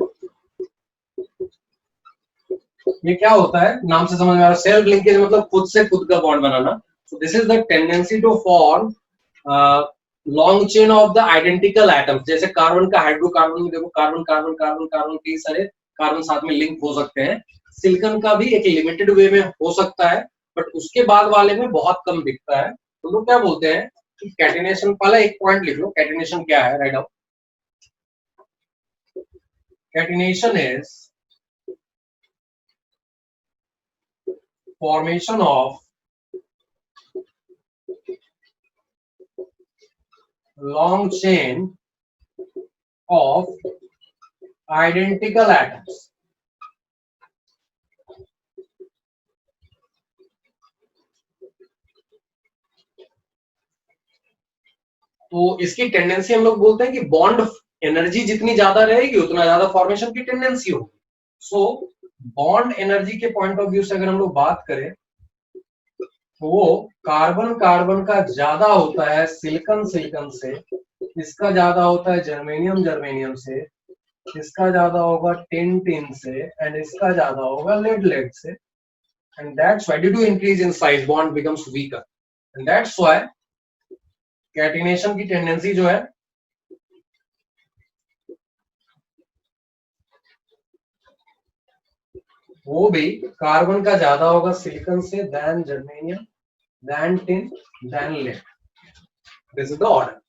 ये क्या होता है, नाम से समझ में आ रहा है. सेल्फ लिंकेज मतलब खुद से खुद का bond banana. So this is the tendency to form long chain of the identical atoms. जैसे कार्बन का हाइड्रोकार्बन में देखो, कार्बन कार्बन कार्बन कार्बन कई सारे कार्बन साथ में लिंक हो सकते हैं. सिलिकॉन का भी एक लिमिटेड वे में हो सकता है, बट उसके बाद वाले में बहुत कम दिखता है. तो लोग क्या बोलते हैं कि कैटिनेशन, पहले एक पॉइंट लिख लो, कैटिनेशन क्या है, write down. Catenation is formation of long chain of identical atoms. तो इसकी टेंडेंसी हम लोग बोलते हैं कि बॉन्ड एनर्जी जितनी ज्यादा रहेगी उतना ज्यादा फॉर्मेशन की टेंडेंसी होगी. सो बॉन्ड एनर्जी के पॉइंट ऑफ व्यू से अगर हम लोग बात करें तो वो कार्बन कार्बन का ज्यादा होता है सिलिकॉन सिलिकॉन से, इसका ज्यादा होता है जर्मेनियम जर्मेनियम से, इसका ज्यादा होगा टिन टिन से, एंड इसका ज्यादा होगा लेड लेड से. And that's why due to increase in size bond becomes weaker. And that's why catenation की टेंडेंसी जो है वो भी कार्बन का ज्यादा होगा सिलिकॉन से, then germanium, then tin, then lead. This is the order.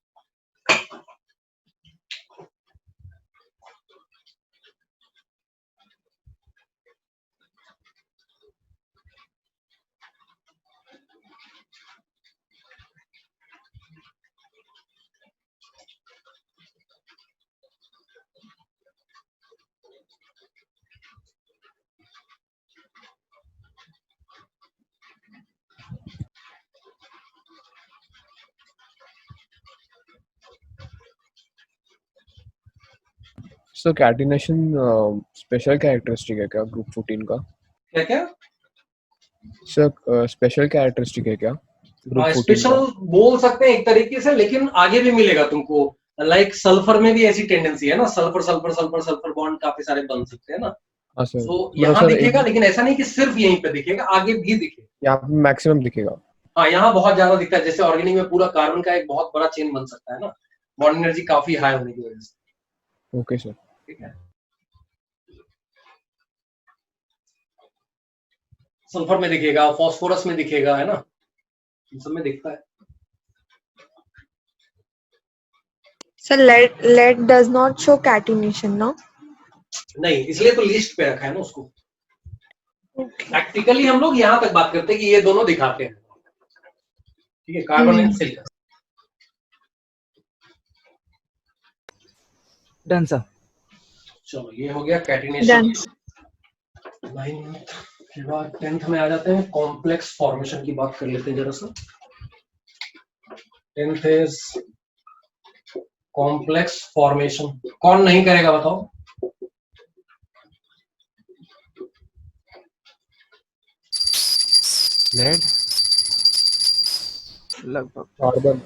Sir catenation special characteristic है क्या ग्रुप 14 का? क्या क्या सर स्पेशल कैरेक्टरिस्टिक है क्या ग्रुप 14 स्पेशल का? बोल सकते हैं एक तरीके से, लेकिन आगे भी मिलेगा तुमको. लाइक सल्फर में भी ऐसी टेंडेंसी है ना, sulphur sulphur sulphur sulphur bond काफी सारे बन सकते हैं ना. हाँ सर. तो मतलब यहाँ सर दिखेगा, लेकिन ऐसा नहीं कि सिर्फ यहीं पे दिखेगा, आगे भी दिखेगा. यहाँ पे मैक्सिमम दिखेगा. हाँ, यहाँ बहुत ज्यादा दिखता है. जैसे ऑर्गेनिक में पूरा कार्बन का एक बहुत बड़ा चेन बन सकता है ना, बॉन्ड एनर्जी काफी हाई होने की वजह से. Okay sir. ठीक है. सल्फर में दिखेगा, फॉस्फोरस में दिखेगा, है ना, इन सब में दिखता है. So lead does not show catenation, no? नहीं, इसलिए तो लिस्ट पे रखा है ना उसको. Okay. प्रैक्टिकली हम लोग यहाँ तक बात करते हैं कि ये दोनों दिखाते हैं. ठीक है, carbon and silicon. Done sir. चलो ये हो गया कैटिनेशन. Done. 9th के बाद 10th में आ जाते हैं. कॉम्प्लेक्स फॉर्मेशन की बात कर लेते हैं जरा सा. 10th is complex formation. कौन नहीं करेगा बताओ? लेड लगभग. कार्बन.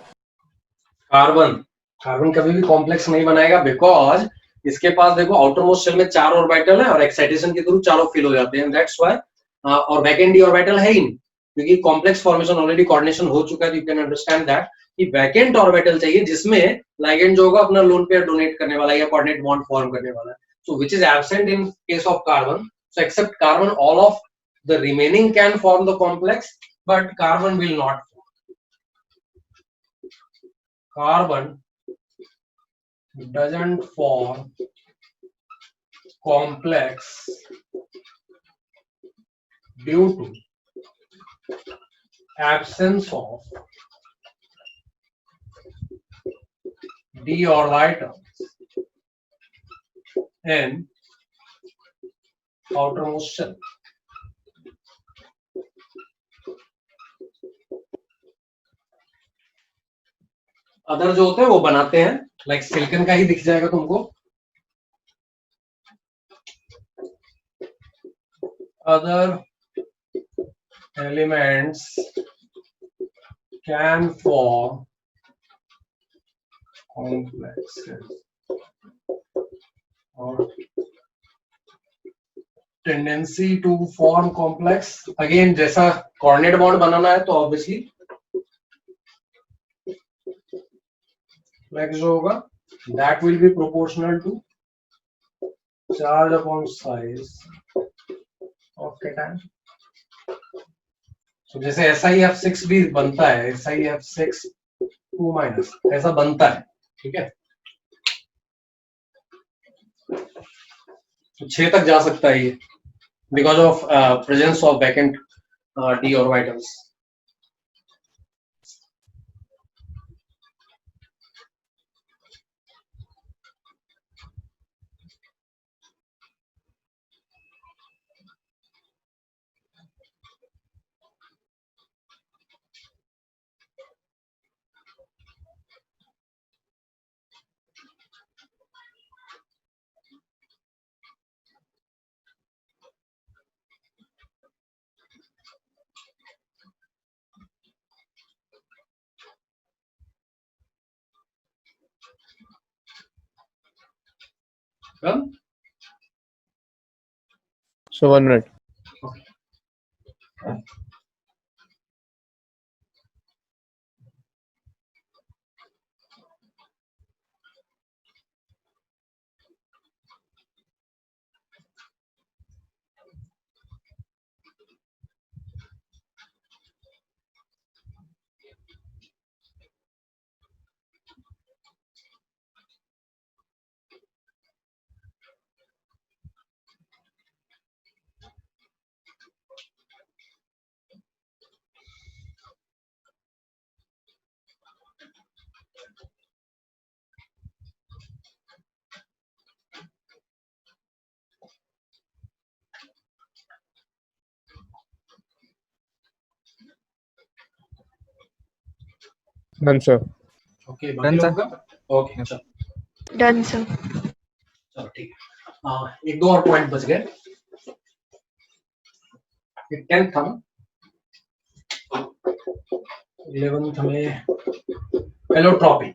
कार्बन. कार्बन कभी भी कॉम्प्लेक्स नहीं बनाएगा, बिकॉज इसके पास देखो आउटर मोस्ट शेल में 4 ऑर्बिटल है और एक्साइटेशन के थ्रू चारों फिल हो जाते हैं. That's why. और वैकेंट डी ऑर्बिटल है ही नहीं, क्योंकि कॉम्प्लेक्स फॉर्मेशन ऑलरेडी कोऑर्डिनेशन हो चुका है. यू कैन अंडरस्टैंड दैट कि वैकेंट ऑर्बिटल चाहिए जिसमें लिगेंड जो होगा अपना लोन पेयर डोनेट करने वाला या कोऑर्डिनेट बॉन्ड फॉर्म करने वाला है. So which is absent in case of carbon. So except carbon all of the remaining can form the complex, but carbon will not form. Carbon doesn't form complex due to absence of d orbitals in outermost shell. Other जो होते हैं वो बनाते हैं, लाइक सिलिकॉन का ही दिख जाएगा तुमको. other elements can form complexes or tendency to form complex. Again, जैसा coordinate bond बनाना है तो obviously complex जो होगा that will be proportional to charge upon size of cation. So जैसे SiF6 भी बनता है, SiF6 2 माइनस ऐसा बनता है, ठीक है. तो 6 तक जा सकता है ये because of presence of vacant d orbitals. Done? So 1 minute. Done, sir. Okay, Done, बाकी sir. लोगों का ओके, चलो Done, sir. चलो ठीक है. एक दो और पॉइंट बच गए. 10th था ना, 11th में allotropy.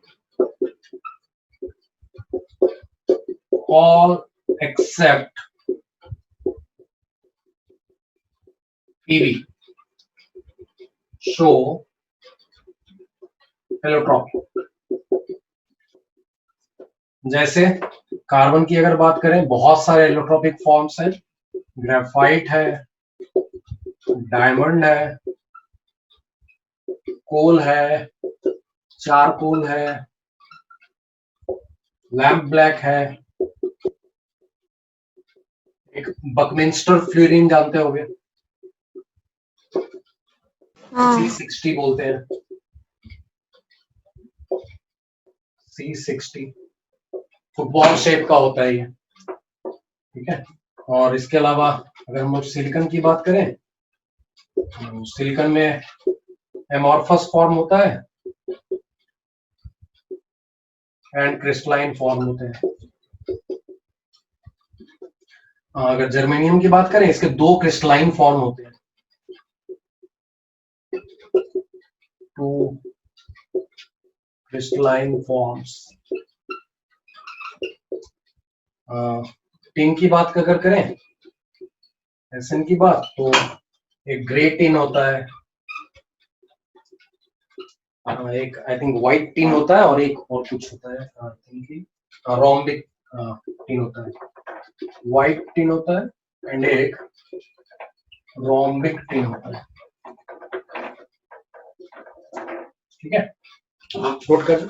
all except PB show allotropy. जैसे कार्बन की अगर बात करें, बहुत सारे एलोट्रॉपिक फॉर्म्स हैं. ग्रेफाइट है, डायमंड है, कोल है, चारकोल है, लैम्प ब्लैक है, एक बकमिंस्टर फ्लोरीन जानते होगे, C60 बोलते हैं, C60 फुटबॉल शेप का होता है ये, ठीक है. और इसके अलावा अगर हम लोग सिलिकॉन की बात करें, तो सिलिकॉन में एमॉर्फस फॉर्म होता है एंड क्रिस्टलाइन फॉर्म होते हैं. अगर जर्मेनियम की बात करें, इसके दो क्रिस्टलाइन फॉर्म होते हैं, टू क्रिस्टलाइन फॉर्म्स. टिन की बात अगर करें, एसएन की बात, तो एक ग्रे टिन होता है, एक आई थिंक व्हाइट टिन होता है, और एक और कुछ होता है, आई थिंक रोम्बिक टिन होता है. व्हाइट टिन होता है एंड एक रोम्बिक टिन होता है, ठीक है. नोट कर.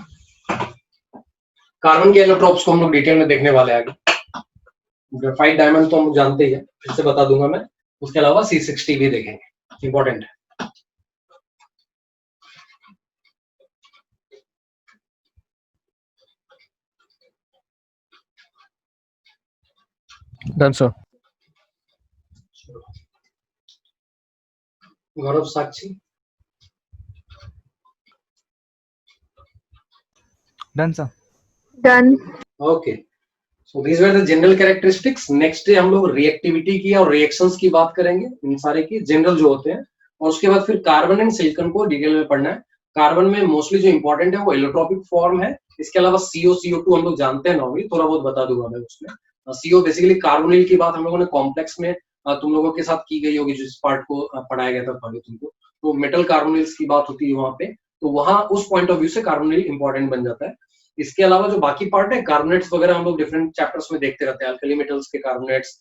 कार्बन के एलोट्रॉप्स को हम लोग डिटेल में देखने वाले हैं आगे. ग्रेफाइट डायमंड तो हम जानते ही है, फिर से बता दूंगा मैं. उसके अलावा C60 भी देखेंगे, इंपॉर्टेंट है. Done, sir. Gaurav, Sakshi. Done, sir. Done. Okay. So these were the general characteristics. Next day हम लोग रिएक्टिविटी की और रिएक्शंस की बात करेंगे, इन सारे की जनरल जो होते हैं, और उसके बाद फिर कार्बन एंड सिलिकॉन को डिटेल में पढ़ना है। कार्बन में मोस्टली जो इंपॉर्टेंट है वो एलोट्रोपिक फॉर्म है। इसके अलावा CO, CO2 हम लोग जानते हैं नॉर्मली, थोड़ा बहुत बता दूंगा मैं उसमें। CO बेसिकली कार्बोनिल की बात हम लोगों ने कॉम्प्लेक्स में तुम लोगों के साथ की गई होगी, जिस पार्ट को पढ़ाया गया था पहले तुमको, तो मेटल कार्बोनिल्स की बात होती है वहां पे, तो वहां उस पॉइंट ऑफ व्यू से कार्बोनिल इंपॉर्टेंट बन जाता है। इसके अलावा जो बाकी पार्ट है, कार्बोनेट्स वगैरह हम लोग डिफरेंट चैप्टर्स में देखते रहते हैं, अल्कली मेटल्स के कार्बोनेट्स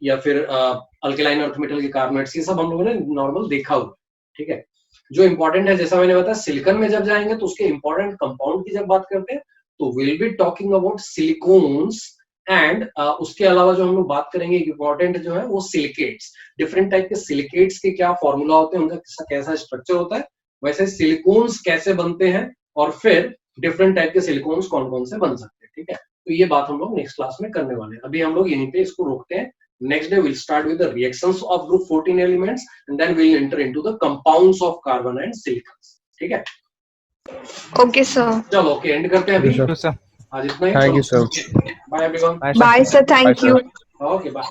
या फिर अल्कलाइन अर्थ मेटल के कार्बोनेट्स, ये सब हम लोगों ने नॉर्मल देखा हुआ है, ठीक है। जो इंपॉर्टेंट है, जैसा मैंने बताया, सिलिकॉन में जब जाएंगे तो उसके इंपॉर्टेंट कंपाउंड की जब बात करते हैं तो will be talking about silicones, and उसके अलावा जो हम लोग बात करेंगे इंपॉर्टेंट जो है वो सिलिकेट्स। डिफरेंट टाइप के सिलिकेट्स के क्या फॉर्मूला होते हैं, उनका कैसा स्ट्रक्चर होता है, वैसे सिलिकॉन्स कैसे बनते हैं, और फिर डिफरेंट टाइप के सिलिकॉन्स कौन कौन से बन सकते हैं, ठीक है। तो ये बात हम लोग नेक्स्ट क्लास में करने वाले हैं। अभी हम लोग यहीं पे इसको रोकते हैं। Next day we'll start with the reactions of group 14 elements, and then we'll enter into the compounds of carbon and silicons, ठीक है। Okay, sir. चलो ओके, एंड करते हैं अभी। Sure. तो सर आज इतना ही। Thank you, sir. Bye everyone. Bye Bye, sir. Thank Bye, sir. you. Okay bye.